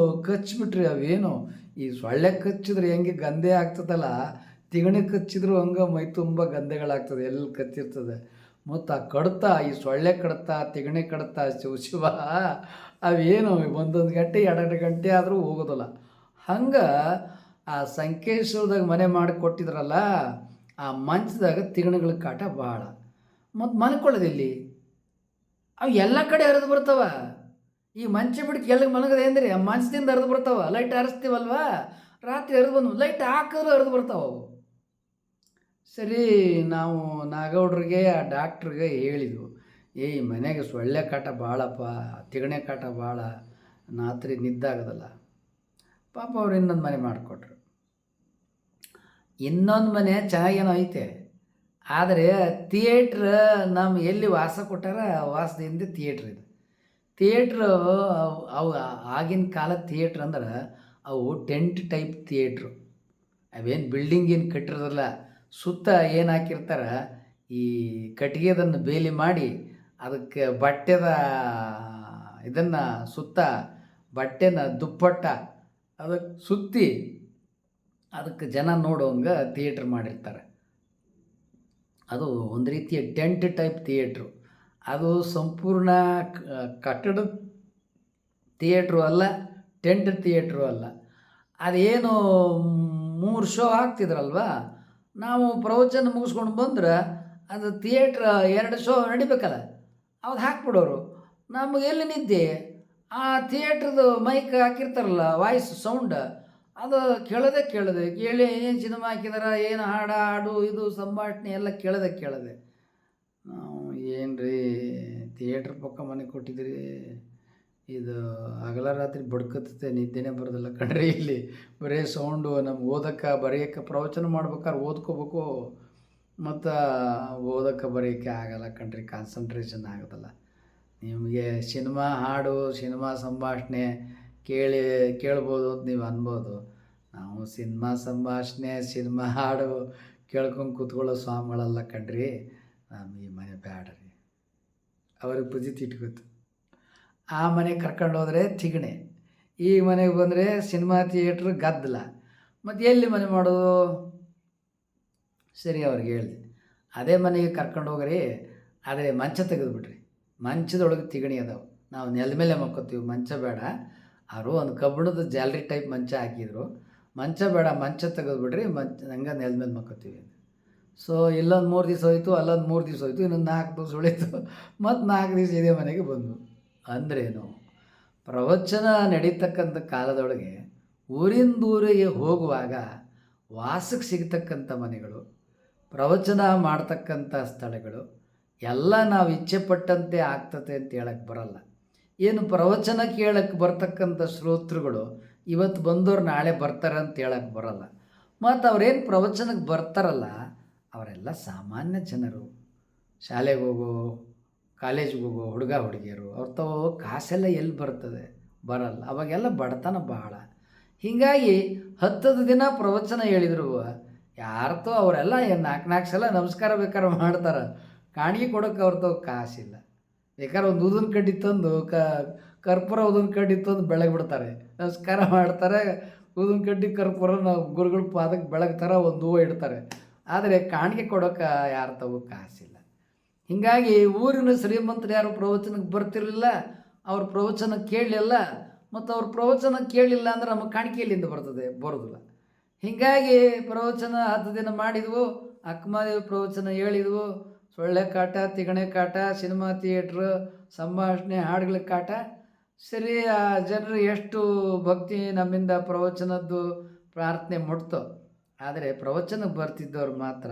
ಕಚ್ಚಿಬಿಟ್ರೆ ಅವೇನು, ಈ ಸೊಳ್ಳೆ ಕಚ್ಚಿದ್ರೆ ಹೆಂಗೆ ಗಂಧೆ ಆಗ್ತದಲ್ಲ, ತಿಗಣೆ ಕಚ್ಚಿದ್ರು ಹಂಗೆ ಮೈ ತುಂಬ ಗಂಧೆಗಳಾಗ್ತದೆ, ಎಲ್ಲಿ ಕಚ್ಚಿರ್ತದೆ. ಮತ್ತು ಆ ಕಡ್ತ, ಈ ಸೊಳ್ಳೆ ಕಡ್ತ, ತಿಗಣೆ ಕಡ್ತ, ಶಿವ ಅವೇನು 1 ಗಂಟೆ 2 ಗಂಟೆ ಆದರೂ ಹೋಗೋದಿಲ್ಲ. ಹಂಗೆ ಆ ಸಂಕೇಶ್ವರದಾಗ ಮನೆ ಮಾಡಿ ಕೊಟ್ಟಿದ್ರಲ್ಲ, ಆ ಮಂಚದಾಗ ತಿಗಣೆಗಳ ಕಾಟ ಭಾಳ. ಮತ್ತು ಮಲ್ಕೊಳ್ಳೋದಿಲ್ಲಿ ಅವು ಎಲ್ಲ ಕಡೆ ಹರಿದು ಬರ್ತಾವ. ಈ ಮಂಚ ಬಿಟ್ಟು ಕೆಳಗೆ ಮಲಗದೆ ಅಂದರೆ ಆ ಮಂಚದಿಂದ ಹರಿದು ಬರ್ತಾವ. ಲೈಟ್ ಹಾರಿಸ್ತೀವಲ್ವ, ರಾತ್ರಿ ಹರಿದು ಬಂದು ಲೈಟ್ ಹಾಕಿದ್ರು ಹರಿದು ಬರ್ತಾವೆ ಅವು. ಸರಿ, ನಾವು ನಾಗೌಡ್ರಿಗೆ, ಆ ಡಾಕ್ಟ್ರಿಗೆ ಹೇಳಿದ್ವು, ಈ ಮನೆಗೆ ಸೊಳ್ಳೆ ಕಾಟ ಭಾಳಪ್ಪ, ತಿಗಣೆ ಕಾಟ ಭಾಳ, ರಾತ್ರಿ ನಿದ್ದಾಗೋದಲ್ಲ. ಪಾಪ ಅವ್ರು ಇನ್ನೊಂದು ಮನೆ ಮಾಡಿಕೊಟ್ರು. ಇನ್ನೊಂದು ಮನೆ ಚೆನ್ನಾಗೇನೋ ಐತೆ. ಆದರೆ ಥಿಯೇಟ್ರ್ ನಮ್ಮ ಎಲ್ಲಿ ವಾಸ ಕೊಟ್ಟಾರ, ವಾಸದಿಂದ ಥಿಯೇಟ್ರ್ ಇದೆ. ಥಿಯೇಟ್ರು ಅವು ಆಗಿನ ಕಾಲದ ಥಿಯೇಟ್ರ್ ಅಂದ್ರೆ ಅವು ಟೆಂಟ್ ಟೈಪ್ ಥಿಯೇಟ್ರು. ಅವೇನು ಬಿಲ್ಡಿಂಗ್ ಏನು ಕಟ್ಟಿರೋದಿಲ್ಲ. ಸುತ್ತ ಏನು ಹಾಕಿರ್ತಾರೆ, ಈ ಕಟ್ಟಿಗೆದನ್ನು ಬೇಲಿ ಮಾಡಿ ಅದಕ್ಕೆ ಬಟ್ಟೆದ ಇದನ್ನು ಸುತ್ತ ಬಟ್ಟೆನ ದುಪ್ಪಟ್ಟ ಅದಕ್ಕೆ ಸುತ್ತಿ ಅದಕ್ಕೆ ಜನ ನೋಡೋಂಗೆ ಥಿಯೇಟ್ರ್ ಮಾಡಿರ್ತಾರೆ. ಅದು ಒಂದು ರೀತಿಯ ಟೆಂಟ್ ಟೈಪ್ ಥಿಯೇಟ್ರು. ಅದು ಸಂಪೂರ್ಣ ಕಟ್ಟಡ ಥಿಯೇಟ್ರು ಅಲ್ಲ, ಟೆಂಟ್ ಥಿಯೇಟ್ರು ಅಲ್ಲ. ಅದೇನು 3 ಶೋ ಹಾಕ್ತಿದ್ರಲ್ವ, ನಾವು ಪ್ರವಚನ ಮುಗಿಸ್ಕೊಂಡು ಬಂದ್ರೆ ಅದು ಥಿಯೇಟ್ರ್ 2 ಶೋ ನಡಿಬೇಕಲ್ಲ, ಅದು ಹಾಕ್ಬಿಡೋರು. ನಮಗೆ ಎಲ್ಲಿ ನಿದ್ದೆ, ಆ ಥಿಯೇಟ್ರದ್ದು ಮೈಕ್ ಹಾಕಿರ್ತಾರಲ್ಲ, ವಾಯ್ಸ್ ಸೌಂಡ್, ಅದು ಕೇಳದೆ ಕೇಳಿ ಏನು ಸಿನಿಮಾ ಹಾಕಿದಾರ, ಏನು ಹಾಡು ಇದು ಸಂಭಾಷಣೆ ಎಲ್ಲ ಕೇಳದೆ ನಾವು ಏನು ರೀ ಥಿಯೇಟ್ರ್ ಪಕ್ಕ ಮನೆ ಕೊಟ್ಟಿದ್ದೀರಿ, ಇದು ಹಗಲ ರಾತ್ರಿ ಬಡ್ಕತ್ತೆ, ನಿದ್ದೆನೇ ಬರೋದಿಲ್ಲ ಕಣ್ರಿ. ಇಲ್ಲಿ ಬರೀ ಸೌಂಡು. ನಮ್ಗೆ ಓದೋಕ್ಕೆ ಬರೆಯೋಕ್ಕೆ, ಪ್ರವಚನ ಮಾಡ್ಬೇಕಾದ್ರೆ ಓದ್ಕೋಬೇಕು, ಮತ್ತು ಓದೋಕ್ಕೆ ಬರೆಯೋಕ್ಕೆ ಆಗಲ್ಲ ಕಣ್ರಿ, ಕಾನ್ಸಂಟ್ರೇಷನ್ ಆಗೋದಲ್ಲ. ನಿಮಗೆ ಸಿನಿಮಾ ಹಾಡು, ಸಿನಿಮಾ ಸಂಭಾಷಣೆ ಕೇಳ್ಬೋದು ಅಂತ ನೀವು ಅನ್ಬೋದು. ನಾವು ಸಿನಿಮಾ ಸಂಭಾಷಣೆ ಸಿನಿಮಾ ಹಾಡು ಕೇಳ್ಕೊಂಡು ಕೂತ್ಕೊಳ್ಳೋ ಸ್ವಾಮಿಗಳಲ್ಲ ಕಣ್ರಿ. ನಮ್ಗೆ ಈ ಮನೆ ಬೇಡ ರೀ. ಅವ್ರಿಗೆ ಪುಜಿತಿ ಇಟ್ಕೊತು. ಆ ಮನೆಗೆ ಕರ್ಕೊಂಡು ಹೋದರೆ ತಿಗಣೆ, ಈ ಮನೆಗೆ ಬಂದರೆ ಸಿನಿಮಾ ಥಿಯೇಟ್ರ್ ಗದ್ದಲ. ಮತ್ತು ಎಲ್ಲಿ ಮನೆ ಮಾಡೋದು? ಸರಿ ಅವ್ರಿಗೆ ಹೇಳಿದೆ, ಅದೇ ಮನೆಗೆ ಕರ್ಕೊಂಡು ಹೋಗ್ರಿ, ಆದರೆ ಮಂಚ ತೆಗೆದುಬಿಡ್ರಿ. ಮಂಚದೊಳಗೆ ತಿಗಣಿ ಅದಾವೆ, ನಾವು ನೆಲದ ಮೇಲೆ ಮಕ್ಕೋತೀವಿ, ಮಂಚ ಬೇಡ. ಅವರು ಒಂದು ಕಬ್ಬಿಣದ ಜಾಲರಿ ಟೈಪ್ ಮಂಚ ಹಾಕಿದ್ರು. ಮಂಚ ಬೇಡ, ಮಂಚ ತೆಗೆದುಬಿಡ್ರಿ, ಹಂಗೆ ನೆಲದ ಮೇಲೆ ಮಕ್ಕೋತೀವಿ. ಸೊ ಇಲ್ಲೊಂದು 3 ದಿವಸ ಹೋಯಿತು, ಅಲ್ಲೊಂದು 3 ದಿವಸ ಹೋಯಿತು, ಇನ್ನೊಂದು 4 ದಿವಸ ಉಳಿತು. ಮತ್ತು 4 ದಿವಸ ಇದೇ ಮನೆಗೆ ಬಂದು. ಅಂದ್ರೇನು, ಪ್ರವಚನ ನಡೀತಕ್ಕಂಥ ಕಾಲದೊಳಗೆ ಊರಿಂದೂರಿಗೆ ಹೋಗುವಾಗ ವಾಸಕ್ಕೆ ಸಿಗ್ತಕ್ಕಂಥ ಮನೆಗಳು, ಪ್ರವಚನ ಮಾಡ್ತಕ್ಕಂಥ ಸ್ಥಳಗಳು ಎಲ್ಲ ನಾವು ಇಚ್ಛೆ ಪಟ್ಟಂತೆ ಆಗ್ತತೆ ಅಂತ ಹೇಳಕ್ಕೆ ಬರಲ್ಲ. ಏನು ಪ್ರವಚನ ಕೇಳಕ್ಕೆ ಬರ್ತಕ್ಕಂಥ ಶ್ರೋತೃಗಳು ಇವತ್ತು ಬಂದವ್ರು ನಾಳೆ ಬರ್ತಾರೆ ಅಂತ ಹೇಳಕ್ಕೆ ಬರಲ್ಲ. ಮತ್ತು ಅವ್ರೇನು ಪ್ರವಚನಕ್ಕೆ ಬರ್ತಾರಲ್ಲ ಅವರೆಲ್ಲ ಸಾಮಾನ್ಯ ಜನರು, ಶಾಲೆಗೆ ಹೋಗೋ ಕಾಲೇಜಿಗೆ ಹೋಗೋ ಹುಡುಗ ಹುಡುಗಿಯರು. ಅವ್ರ ತಾವು ಕಾಸೆಲ್ಲ ಎಲ್ಲಿ ಬರ್ತದೆ? ಬರಲ್ಲ. ಅವಾಗೆಲ್ಲ ಬಡತನ ಬಹಳ. ಹೀಗಾಗಿ 10 ದಿನ ಪ್ರವಚನ ಹೇಳಿದ್ರು ಯಾರ್ತೋ ಅವರೆಲ್ಲ 4 ಸಲ ನಮಸ್ಕಾರ ಬೇಕಾದ್ರೆ ಮಾಡ್ತಾರೆ. ಕಾಣಿಕೆ ಕೊಡೋಕೆ ಅವ್ರ ತಾವು ಕಾಸಿಲ್ಲ. ಬೇಕಾದ್ರೆ ಒಂದು ಊದಿನ ಕಡ್ಡಿ ತಂದು ಕರ್ಪೂರ ಊದಿನ ಕಡ್ಡಿ ತಂದು ಬೆಳಗ್ಗೆ ಬಿಡ್ತಾರೆ, ನಮಸ್ಕಾರ ಮಾಡ್ತಾರೆ. ಊದಿನ ಕಡ್ಡಿ ಕರ್ಪೂರ ನಾವು ಗುರುಗಳ ಪಾದಕ್ಕೆ ಬೆಳಗ್ತಾರೆ, ಒಂದು ಹೂವು ಇಡ್ತಾರೆ. ಆದರೆ ಕಾಣಿಕೆ ಕೊಡೋಕೆ ಯಾರ ತಾವು ಕಾಸಿಲ್ಲ. ಹೀಗಾಗಿ ಊರಿನ ಶ್ರೀಮಂತರು ಯಾರು ಪ್ರವಚನಕ್ಕೆ ಬರ್ತಿರಲಿಲ್ಲ, ಅವ್ರ ಪ್ರವಚನ ಕೇಳಲಿಲ್ಲ. ಮತ್ತು ಅವ್ರ ಪ್ರವಚನ ಕೇಳಲಿಲ್ಲ ಅಂದ್ರೆ ನಮಗೆ ಕಾಣಿಕೆಯಲ್ಲಿಂದ ಬರ್ತದೆ? ಬರೋದಿಲ್ಲ. ಹೀಗಾಗಿ ಪ್ರವಚನ 10 ದಿನ ಮಾಡಿದ್ವು, ಅಕ್ಕಮಹಾದೇವಿ ಪ್ರವಚನ ಹೇಳಿದ್ವು. ಸೊಳ್ಳೆ ಕಾಟ, ತಿಗಣೆ ಕಾಟ, ಸಿನಿಮಾ ಥಿಯೇಟ್ರ್, ಸಂಭಾಷಣೆ, ಹಾಡುಗಳ ಕಾಟ. ಸರಿ, ಆ ಜನರು ಎಷ್ಟು ಭಕ್ತಿ ನಮ್ಮಿಂದ ಪ್ರವಚನದ್ದು ಪ್ರಾರ್ಥನೆ ಮುಟ್ತೋ. ಆದರೆ ಪ್ರವಚನಕ್ಕೆ ಬರ್ತಿದ್ದವ್ರು ಮಾತ್ರ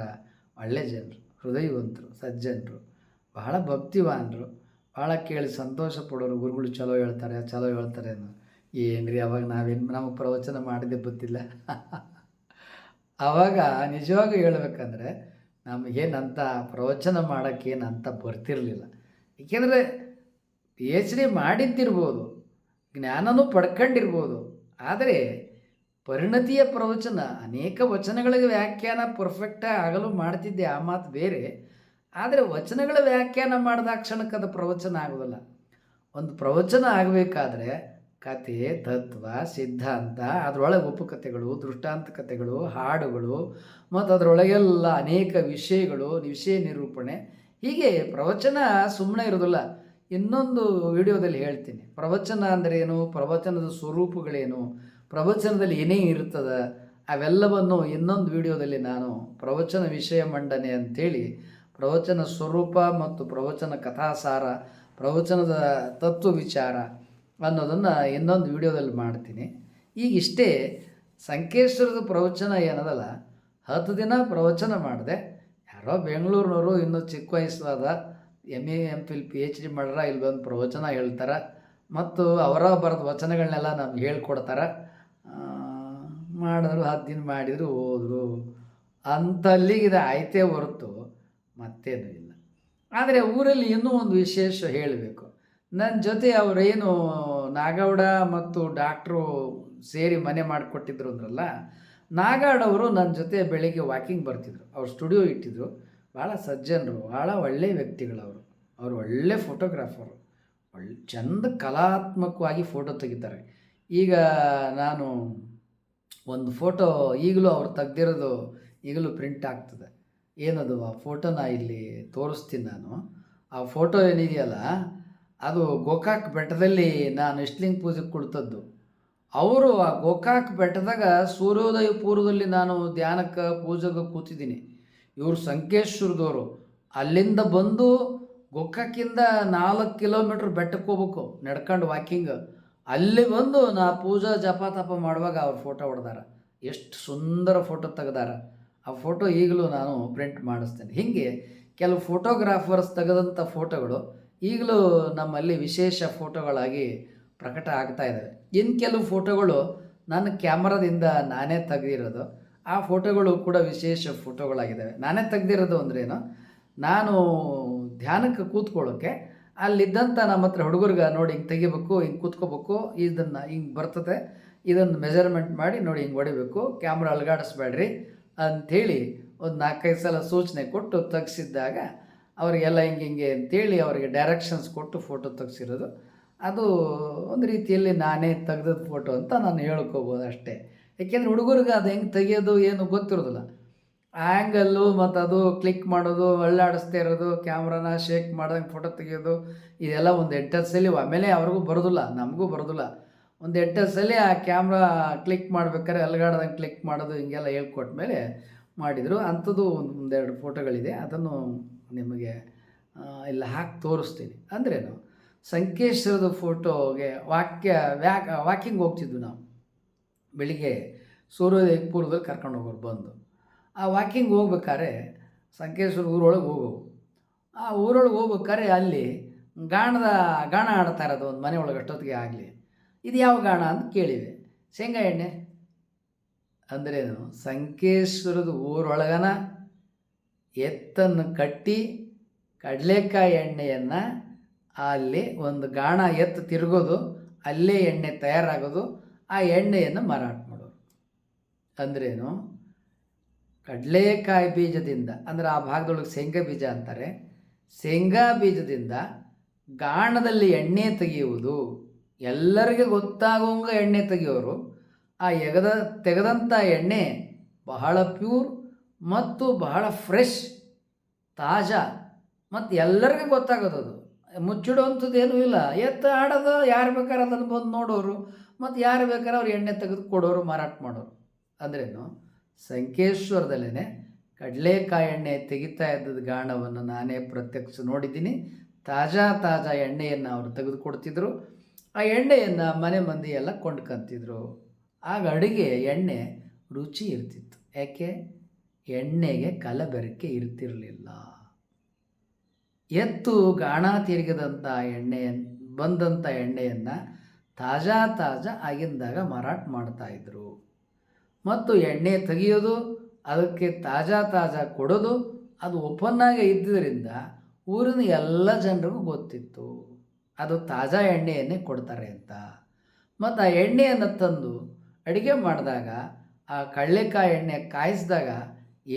ಒಳ್ಳೆ ಜನರು, ಹೃದಯವಂತರು, ಸಜ್ಜನರು, ಬಹಳ ಭಕ್ತಿವಾನರು, ಭಾಳ ಕೇಳಿ ಸಂತೋಷ ಪಡೋರು. ಗುರುಗಳು ಚಲೋ ಹೇಳ್ತಾರೆ ಅನ್ನೋ. ಏನ್ರಿ ಅವಾಗ ನಮಗೆ ಪ್ರವಚನ ಮಾಡಿದ್ದೇ ಗೊತ್ತಿಲ್ಲ. ಆವಾಗ ನಿಜವಾಗೂ ಹೇಳ್ಬೇಕಂದ್ರೆ ನಮಗೇನಂತ ಪ್ರವಚನ ಮಾಡೋಕ್ಕೇನಂತ ಬರ್ತಿರಲಿಲ್ಲ. ಏಕೆಂದರೆ PhD ಮಾಡಿದ್ದಿರ್ಬೋದು, ಜ್ಞಾನನೂ ಪಡ್ಕೊಂಡಿರ್ಬೋದು. ಆದರೆ ಪರಿಣತಿಯ ಪ್ರವಚನ, ಅನೇಕ ವಚನಗಳಿಗೆ ವ್ಯಾಖ್ಯಾನ ಪರ್ಫೆಕ್ಟಾಗಿ ಆಗಲು ಮಾಡ್ತಿದ್ದೆ, ಆ ಮಾತು ಬೇರೆ. ಆದರೆ ವಚನಗಳ ವ್ಯಾಖ್ಯಾನ ಮಾಡಿದ ಕ್ಷಣಕ್ಕೆ ಅದು ಪ್ರವಚನ ಆಗೋದಿಲ್ಲ. ಒಂದು ಪ್ರವಚನ ಆಗಬೇಕಾದ್ರೆ ಕತೆ, ತತ್ವ, ಸಿದ್ಧಾಂತ, ಅದರೊಳಗೆ ಉಪಕಥೆಗಳು, ದೃಷ್ಟಾಂತ ಕಥೆಗಳು, ಹಾಡುಗಳು, ಮತ್ತು ಅದರೊಳಗೆಲ್ಲ ಅನೇಕ ವಿಷಯಗಳು, ವಿಷಯ ನಿರೂಪಣೆ, ಹೀಗೆ ಪ್ರವಚನ ಸುಮ್ಮನೆ ಇರೋದಿಲ್ಲ. ಇನ್ನೊಂದು ವಿಡಿಯೋದಲ್ಲಿ ಹೇಳ್ತೀನಿ ಪ್ರವಚನ ಅಂದರೆ ಏನು, ಪ್ರವಚನದ ಸ್ವರೂಪಗಳೇನು, ಪ್ರವಚನದಲ್ಲಿ ಏನೇ ಇರ್ತದೆ, ಅವೆಲ್ಲವನ್ನು ಇನ್ನೊಂದು ವಿಡಿಯೋದಲ್ಲಿ ನಾನು ಪ್ರವಚನ ವಿಷಯ ಮಂಡನೆ ಅಂಥೇಳಿ ಪ್ರವಚನ ಸ್ವರೂಪ ಮತ್ತು ಪ್ರವಚನ ಕಥಾಸಾರ, ಪ್ರವಚನದ ತತ್ವ ವಿಚಾರ ಅನ್ನೋದನ್ನು ಇನ್ನೊಂದು ವಿಡಿಯೋದಲ್ಲಿ ಮಾಡ್ತೀನಿ. ಈಗ ಇಷ್ಟೇ ಸಂಕೇಶ್ವರದ ಪ್ರವಚನ ಏನದಲ್ಲ, 10 ದಿನ ಪ್ರವಚನ ಮಾಡಿದೆ. ಯಾರೋ ಬೆಂಗಳೂರಿನವರು ಇನ್ನೂ ಚಿಕ್ಕ ವಯಸ್ಸಾದ MA MPhil PhD ಮಾಡ್ಯಾರ, ಇಲ್ಲಿ ಬಂದು ಪ್ರವಚನ ಹೇಳ್ತಾರೆ ಮತ್ತು ಅವರ ಬರೆದ ವಚನಗಳನ್ನೆಲ್ಲ ನಮ್ಗೆ ಹೇಳ್ಕೊಡ್ತಾರೆ. ಮಾಡಿದ್ರು 10 ದಿನ ಮಾಡಿದ್ರು ಹೋದರು ಅಂತಲ್ಲಿಗಿದೆ ಆಯ್ತೇ ಹೊರತು ಮತ್ತೇನೂ ಇಲ್ಲ. ಆದರೆ ಊರಲ್ಲಿ ಇನ್ನೂ ಒಂದು ವಿಶೇಷ ಹೇಳಬೇಕು. ನನ್ನ ಜೊತೆ ಅವರೇನು ನಾಗೌಡ ಮತ್ತು ಡಾಕ್ಟ್ರು ಸೇರಿ ಮನೆ ಮಾಡಿಕೊಟ್ಟಿದ್ರು ಅಂದ್ರಲ್ಲ, ನಾಗಾಡವರು ನನ್ನ ಜೊತೆ ಬೆಳಿಗ್ಗೆ ವಾಕಿಂಗ್ ಬರ್ತಿದ್ರು. ಅವ್ರು ಸ್ಟುಡಿಯೋ ಇಟ್ಟಿದ್ರು. ಭಾಳ ಸಜ್ಜನರು, ಭಾಳ ಒಳ್ಳೆಯ ವ್ಯಕ್ತಿಗಳವರು. ಅವರು ಒಳ್ಳೆ ಫೋಟೋಗ್ರಾಫರು, ಚೆಂದ ಕಲಾತ್ಮಕವಾಗಿ ಫೋಟೋ ತೆಗಿತಾರೆ. ಈಗ ನಾನು ಒಂದು ಫೋಟೋ ಈಗಲೂ ಅವ್ರು ತೆಗ್ದಿರೋದು ಈಗಲೂ ಪ್ರಿಂಟ್ ಆಗ್ತದೆ. ಏನದು ಆ ಫೋಟೋನ ಇಲ್ಲಿ ತೋರಿಸ್ತೀನಿ ನಾನು. ಆ ಫೋಟೋ ಏನಿದೆಯಲ್ಲ, ಅದು ಗೋಕಾಕ್ ಬೆಟ್ಟದಲ್ಲಿ ನಾನು ಇಷ್ಟಲಿಂಗ ಪೂಜೆಗೆ ಕುಳಿತದ್ದು. ಅವರು ಆ ಗೋಕಾಕ್ ಬೆಟ್ಟದಾಗ ಸೂರ್ಯೋದಯ ಪೂರ್ವದಲ್ಲಿ ನಾನು ಧ್ಯಾನಕ್ಕೆ ಪೂಜೆಗೆ ಕೂತಿದ್ದೀನಿ. ಇವರು ಸಂಕೇಶ್ವರದವರು. ಅಲ್ಲಿಂದ ಬಂದು ಗೋಕಾಕಿಂದ 4 ಕಿಲೋಮೀಟ್ರ್ ಬೆಟ್ಟಕ್ಕೆ ಹೋಗ್ಬೇಕು ನಡ್ಕೊಂಡು ವಾಕಿಂಗ್. ಅಲ್ಲಿ ಬಂದು ನಾ ಪೂಜಾ ಜಪ ತಪ ಮಾಡುವಾಗ ಅವ್ರ ಫೋಟೋ ಹೊಡೆದಾರ. ಎಷ್ಟು ಸುಂದರ ಫೋಟೋ ತೆಗೆದಾರ. ಆ ಫೋಟೋ ಈಗಲೂ ನಾನು ಪ್ರಿಂಟ್ ಮಾಡಿಸ್ತೇನೆ. ಹೀಗೆ ಕೆಲವು ಫೋಟೋಗ್ರಾಫರ್ಸ್ ತೆಗೆದಂಥ ಫೋಟೋಗಳು ಈಗಲೂ ನಮ್ಮಲ್ಲಿ ವಿಶೇಷ ಫೋಟೋಗಳಾಗಿ ಪ್ರಕಟ ಆಗ್ತಾ ಇದ್ದಾವೆ. ಇನ್ನು ಕೆಲವು ಫೋಟೋಗಳು ನನ್ನ ಕ್ಯಾಮರಾದಿಂದ ನಾನೇ ತೆಗೆದಿರೋದು. ಆ ಫೋಟೋಗಳು ಕೂಡ ವಿಶೇಷ ಫೋಟೋಗಳಾಗಿದ್ದಾವೆ. ನಾನೇ ತೆಗೆದಿರೋದು ಅಂದ್ರೇನು, ನಾನು ಧ್ಯಾನಕ್ಕೆ ಕೂತ್ಕೊಳ್ಳೋಕ್ಕೆ ಅಲ್ಲಿದ್ದಂಥ ನಮ್ಮ ಹತ್ರ ಹುಡುಗರಿಗೆ ನೋಡಿ ಹಿಂಗೆ ತೆಗಿಬೇಕು, ಹಿಂಗೆ ಕೂತ್ಕೋಬೇಕು, ಇದನ್ನು ಹಿಂಗೆ ಬರ್ತದೆ, ಇದನ್ನು ಮೆಜರ್ಮೆಂಟ್ ಮಾಡಿ ನೋಡಿ ಹಿಂಗೆ ಹೊಡಿಬೇಕು, ಕ್ಯಾಮ್ರಾ ಅಲುಗಾಡಿಸ್ಬೇಡ್ರಿ ಅಂಥೇಳಿ ಒಂದು 4-5 ಸಲ ಸೂಚನೆ ಕೊಟ್ಟು ತೆಗ್ಸಿದ್ದಾಗ ಅವರಿಗೆಲ್ಲ ಹಿಂಗೆ ಅಂತೇಳಿ ಅವರಿಗೆ ಡೈರೆಕ್ಷನ್ಸ್ ಕೊಟ್ಟು ಫೋಟೋ ತೆಗ್ಸಿರೋದು. ಅದು ಒಂದು ರೀತಿಯಲ್ಲಿ ನಾನೇ ತೆಗ್ದದ್ದು ಫೋಟೋ ಅಂತ ನಾನು ಹೇಳ್ಕೊಬೋದು ಅಷ್ಟೇ. ಏಕೆಂದರೆ ಹುಡುಗರಿಗೆ ಅದು ಹೆಂಗೆ ತೆಗಿಯೋದು ಏನು ಗೊತ್ತಿರೋದಿಲ್ಲ. ಆ್ಯಂಗಲ್ಲು ಮತ್ತು ಅದು ಕ್ಲಿಕ್ ಮಾಡೋದು, ಅಳ್ಳಾಡಿಸ್ತಾ ಇರೋದು, ಕ್ಯಾಮ್ರಾನ ಶೇಕ್ ಮಾಡ್ದಂಗೆ ಫೋಟೋ ತೆಗಿಯೋದು, ಇದೆಲ್ಲ ಒಂದು 8 ಸಲ ಆಮೇಲೆ ಅವ್ರಿಗೂ ಬರೋದಿಲ್ಲ, ನಮಗೂ ಬರೋದಿಲ್ಲ. ಒಂದು 8 ಸಲ ಆ ಕ್ಯಾಮ್ರಾ ಕ್ಲಿಕ್ ಮಾಡ್ಬೇಕಾದ್ರೆ ಅಲ್ಗಾಡ್ದಂಗೆ ಕ್ಲಿಕ್ ಮಾಡೋದು ಹಿಂಗೆಲ್ಲ ಹೇಳ್ಕೊಟ್ಮೇಲೆ ಮಾಡಿದರು. ಅಂಥದ್ದು ಒಂದೆರಡು ಫೋಟೋಗಳಿದೆ, ಅದನ್ನು ನಿಮಗೆ ಇಲ್ಲಿ ಹಾಕಿ ತೋರಿಸ್ತೀನಿ. ಅಂದ್ರೇನು, ಸಂಕೇಶ್ವರದ ಫೋಟೋಗೆ ವಾಕಿಂಗ್ ಹೋಗ್ತಿದ್ವಿ ನಾವು. ಬೆಳಿಗ್ಗೆ ಸೂರ್ಯೋದಯಕ್ಕೆ ಪೂರ್ವದಲ್ಲಿ ಕರ್ಕೊಂಡು ಹೋಗೋರು ಬಂದು. ಆ ವಾಕಿಂಗ್ ಹೋಗ್ಬೇಕಾದ್ರೆ ಸಂಕೇಶ್ವರ ಊರೊಳಗೆ ಹೋಗೋವು. ಆ ಊರೊಳಗೆ ಹೋಗ್ಬೇಕಾದ್ರೆ ಅಲ್ಲಿ ಗಾಣ ಆಡ್ತಾ ಇರೋದು ಒಂದು ಮನೆ ಒಳಗೆ ಅಷ್ಟೊತ್ತಿಗೆ ಆಗಲಿ. ಇದು ಯಾವ ಗಾಣ ಅಂತ ಕೇಳಿವೆ. ಶೇಂಗಾ ಎಣ್ಣೆ ಅಂದ್ರೇನು, ಸಂಕೇಶ್ವರದ ಊರೊಳಗನ ಎತ್ತನ್ನು ಕಟ್ಟಿ ಕಡಲೆಕಾಯಿ ಎಣ್ಣೆಯನ್ನು ಅಲ್ಲಿ ಒಂದು ಗಾಣ ಎತ್ತು ತಿರುಗೋದು, ಅಲ್ಲೇ ಎಣ್ಣೆ ತಯಾರಾಗೋದು, ಆ ಎಣ್ಣೆಯನ್ನು ಮಾರಾಟ ಮಾಡೋರು. ಅಂದ್ರೇನು, ಕಡಲೆಕಾಯಿ ಬೀಜದಿಂದ, ಅಂದರೆ ಆ ಭಾಗದೊಳಗೆ ಶೇಂಗಾ ಬೀಜ ಅಂತಾರೆ, ಶೇಂಗಾ ಬೀಜದಿಂದ ಗಾಣದಲ್ಲಿ ಎಣ್ಣೆ ತೆಗೆಯುವುದು, ಎಲ್ಲರಿಗೆ ಗೊತ್ತಾಗುವಂಗೆ ಎಣ್ಣೆ ತೆಗೆಯೋರು. ಆ ತೆಗೆದಂಥ ಎಣ್ಣೆ ಬಹಳ ಪ್ಯೂರ್ ಮತ್ತು ಬಹಳ ಫ್ರೆಶ್, ತಾಜಾ ಮತ್ತು ಎಲ್ಲರಿಗೂ ಗೊತ್ತಾಗೋದು. ಅದು ಮುಚ್ಚಿಡುವಂಥದ್ದು ಏನೂ ಇಲ್ಲ. ಎತ್ತು ಆಡೋದು, ಯಾರು ಬೇಕಾದ್ರೆ ಅದನ್ನು ಬಂದು ನೋಡೋರು, ಮತ್ತು ಯಾರು ಬೇಕಾದ್ರೆ ಅವ್ರು ಎಣ್ಣೆ ತೆಗೆದು ಕೊಡೋರು, ಮಾರಾಟ ಮಾಡೋರು. ಅಂದ್ರೇನು, ಸಂಕೇಶ್ವರದಲ್ಲೇ ಕಡಲೆಕಾಯಿ ಎಣ್ಣೆ ತೆಗಿತಾ ಇದ್ದದ್ದು ಗಾಣವನ್ನು ನಾನೇ ಪ್ರತ್ಯಕ್ಷ ನೋಡಿದ್ದೀನಿ. ತಾಜಾ ಎಣ್ಣೆಯನ್ನು ಅವರು ತೆಗೆದುಕೊಡ್ತಿದ್ರು. ಆ ಎಣ್ಣೆಯನ್ನು ಮನೆ ಮಂದಿ ಎಲ್ಲ ಕೊಂಡ್ಕೊಂತಿದ್ರು. ಆಗ ಅಡುಗೆ ಎಣ್ಣೆ ರುಚಿ ಇರ್ತಿತ್ತು. ಯಾಕೆ, ಎಣ್ಣೆಗೆ ಕಲಬೆರಕೆ ಇರ್ತಿರಲಿಲ್ಲ. ಎತ್ತು ಗಾಣ ತಿರುಗಿದಂಥ ಬಂದಂಥ ಎಣ್ಣೆಯನ್ನು ತಾಜಾ ಆಗಿಂದಾಗ ಮಾರಾಟ ಮಾಡ್ತಾಯಿದ್ರು. ಮತ್ತು ಎಣ್ಣೆ ತೆಗೆಯೋದು, ಅದಕ್ಕೆ ತಾಜಾ ಕೊಡೋದು, ಅದು ಓಪನ್ನಾಗೆ ಇದ್ದಿದ್ದರಿಂದ ಊರಿನ ಎಲ್ಲ ಜನರಿಗೂ ಗೊತ್ತಿತ್ತು ಅದು ತಾಜಾ ಎಣ್ಣೆಯನ್ನೇ ಕೊಡ್ತಾರೆ ಅಂತ. ಮತ್ತು ಆ ಎಣ್ಣೆಯನ್ನು ತಂದು ಅಡುಗೆ ಮಾಡಿದಾಗ ಆ ಕಡಲೆಕಾಯಿ ಎಣ್ಣೆ ಕಾಯಿಸಿದಾಗ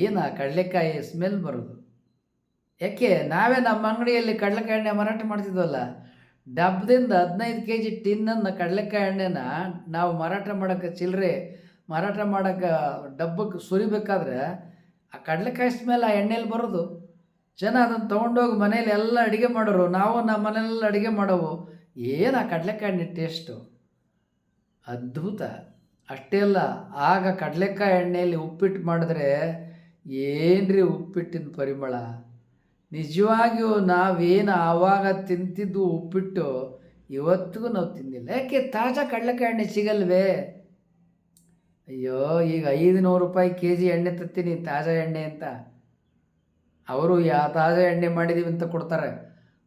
ಏನು ಆ ಕಡಲೆಕಾಯಿ ಸ್ಮೆಲ್ ಬರೋದು. ಯಾಕೆ, ನಾವೇ ನಮ್ಮ ಅಂಗಡಿಯಲ್ಲಿ ಕಡಲೆಕಾಯಿ ಎಣ್ಣೆ ಮಾರಾಟ ಮಾಡ್ತಿದ್ವಲ್ಲ, ಡಬ್ಬದಿಂದ 15 kg ಟಿನ್ನನ್ನು ಕಡಲೆಕಾಯಿ ಎಣ್ಣೆನ ನಾವು ಮಾರಾಟ ಮಾಡೋಕ್ಕೆ ಮಾರಾಟ ಮಾಡೋಕ್ಕೆ ಡಬ್ಬಕ್ಕೆ ಸುರಿಬೇಕಾದ್ರೆ ಆ ಕಡಲೆಕಾಯಿ ಸ್ಮೆಲ್ ಆ ಎಣ್ಣೆಯಲ್ಲಿ ಬರೋದು. ಜನ ಅದನ್ನು ತೊಗೊಂಡೋಗಿ ಮನೇಲಿ ಎಲ್ಲ ಅಡುಗೆ ಮಾಡೋರು, ನಾವು ನಮ್ಮ ಮನೆಯಲ್ಲ ಅಡುಗೆ ಮಾಡೋವು. ಏನು ಆ ಕಡಲೆಕಾಯಿ ಎಣ್ಣೆ ಟೇಸ್ಟು ಅದ್ಭುತ. ಅಷ್ಟೇ ಅಲ್ಲ, ಆಗ ಕಡಲೆಕಾಯಿ ಎಣ್ಣೆಯಲ್ಲಿ ಉಪ್ಪಿಟ್ಟು ಮಾಡಿದ್ರೆ ಏನ್ರಿ ಉಪ್ಪಿಟ್ಟಿನ ಪರಿಮಳ. ನಿಜವಾಗಿಯೂ ನಾವೇನು ಆವಾಗ ತಿಂತಿದ್ದು ಉಪ್ಪಿಟ್ಟು ಇವತ್ತಿಗೂ ನಾವು ತಿಂದಿಲ್ಲ. ಯಾಕೆ, ತಾಜಾ ಕಡಲೆಕಾಯಿ ಎಣ್ಣೆ ಸಿಗಲ್ವೇ? ಅಯ್ಯೋ, ಈಗ 500 ರೂಪಾಯಿ kg ಎಣ್ಣೆ ತತ್ತೀನಿ, ತಾಜಾ ಎಣ್ಣೆ ಅಂತ. ಅವರು ತಾಜಾ ಎಣ್ಣೆ ಮಾಡಿದ್ದೀವಿ ಅಂತ ಕೊಡ್ತಾರೆ.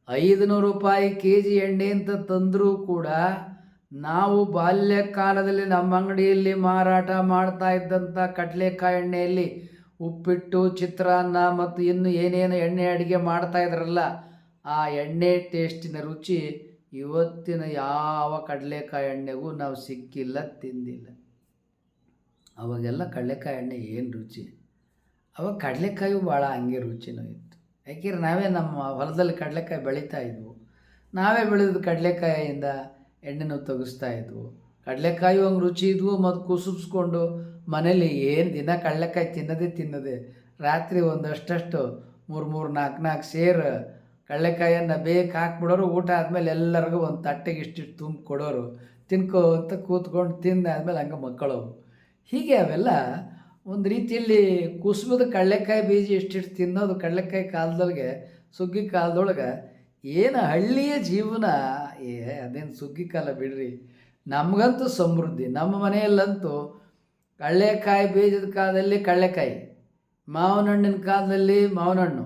500 ರೂಪಾಯಿ kg ಎಣ್ಣೆ ಅಂತ ತಂದರೂ ಕೂಡ ನಾವು ಬಾಲ್ಯ ಕಾಲದಲ್ಲಿ ನಮ್ಮ ಅಂಗಡಿಯಲ್ಲಿ ಮಾರಾಟ ಮಾಡ್ತಾ ಇದ್ದಂಥ ಕಡಲೆಕಾಯಿ ಎಣ್ಣೆಯಲ್ಲಿ ಉಪ್ಪಿಟ್ಟು, ಚಿತ್ರಾನ್ನ ಮತ್ತು ಇನ್ನು ಏನೇನು ಎಣ್ಣೆ ಅಡುಗೆ ಮಾಡ್ತಾಯಿದ್ರಲ್ಲ, ಆ ಎಣ್ಣೆ ಟೇಸ್ಟಿನ ರುಚಿ ಇವತ್ತಿನ ಯಾವ ಕಡಲೆಕಾಯಿ ಎಣ್ಣೆಗೂ ನಾವು ಸಿಕ್ಕಿಲ್ಲ, ತಿಂದಿಲ್ಲ. ಅವಾಗೆಲ್ಲ ಕಡಲೆಕಾಯಿ ಎಣ್ಣೆ ಏನು ರುಚಿ. ಅವಾಗ ಕಡಲೆಕಾಯಿ ಭಾಳ ಹಂಗೆ ರುಚಿನೂ ಇತ್ತು. ಯಾಕೆಂದ್ರೆ ನಾವೇ ನಮ್ಮ ಹೊಲದಲ್ಲಿ ಕಡಲೆಕಾಯಿ ಬೆಳೀತಾ ಇದ್ವು. ನಾವೇ ಬೆಳೆದ ಕಡಲೆಕಾಯಿಯಿಂದ ಎಣ್ಣೆನೂ ತೆಗೆಸ್ತಾ ಇದ್ವು. ಕಡಲೆಕಾಯಿ ಹಂಗೆ ರುಚಿ ಇದ್ವು. ಮತ್ತು ಕುಸುಬ್ಸ್ಕೊಂಡು ಮನೇಲಿ ಏನು ದಿನ ಕಡಲೆಕಾಯಿ ತಿನ್ನೋದೇ. ರಾತ್ರಿ ಒಂದಷ್ಟು 3 4 ಸೇರು ಕಡಲೆಕಾಯನ್ನು ಬೇಗ ಹಾಕ್ಬಿಡೋರು. ಊಟ ಆದಮೇಲೆ ಎಲ್ಲರಿಗೂ ಒಂದು ತಟ್ಟೆಗೆ ಇಷ್ಟಿಷ್ಟು ತುಂಬಿ ಕೊಡೋರು. ತಿನ್ಕೋ ಅಂತ ಕೂತ್ಕೊಂಡು ತಿಂದಾದ್ಮೇಲೆ ಹಂಗೆ ಮಕ್ಕಳವು. ಹೀಗೆ ಅವೆಲ್ಲ ಒಂದು ರೀತಿಯಲ್ಲಿ ಕುಸುಮದ ಕಡಲೆಕಾಯಿ ಬೀಜ ಇಷ್ಟಿಷ್ಟು ತಿನ್ನೋದು. ಕಡಲೆಕಾಯಿ ಕಾಲದೊಳಗೆ, ಸುಗ್ಗಿ ಕಾಲದೊಳಗೆ ಏನು ಹಳ್ಳಿಯ ಜೀವನ. ಅದೇನು ಸುಗ್ಗಿ ಕಾಲ ಬಿಡ್ರಿ, ನಮಗಂತೂ ಸಮೃದ್ಧಿ. ನಮ್ಮ ಮನೆಯಲ್ಲಂತೂ ಕಡಲೆಕಾಯಿ ಬೀಜದ ಕಾಲದಲ್ಲಿ ಕಡಲೆಕಾಯಿ, ಮಾವಿನ ಹಣ್ಣಿನ ಕಾಲದಲ್ಲಿ ಮಾವಿನ ಹಣ್ಣು,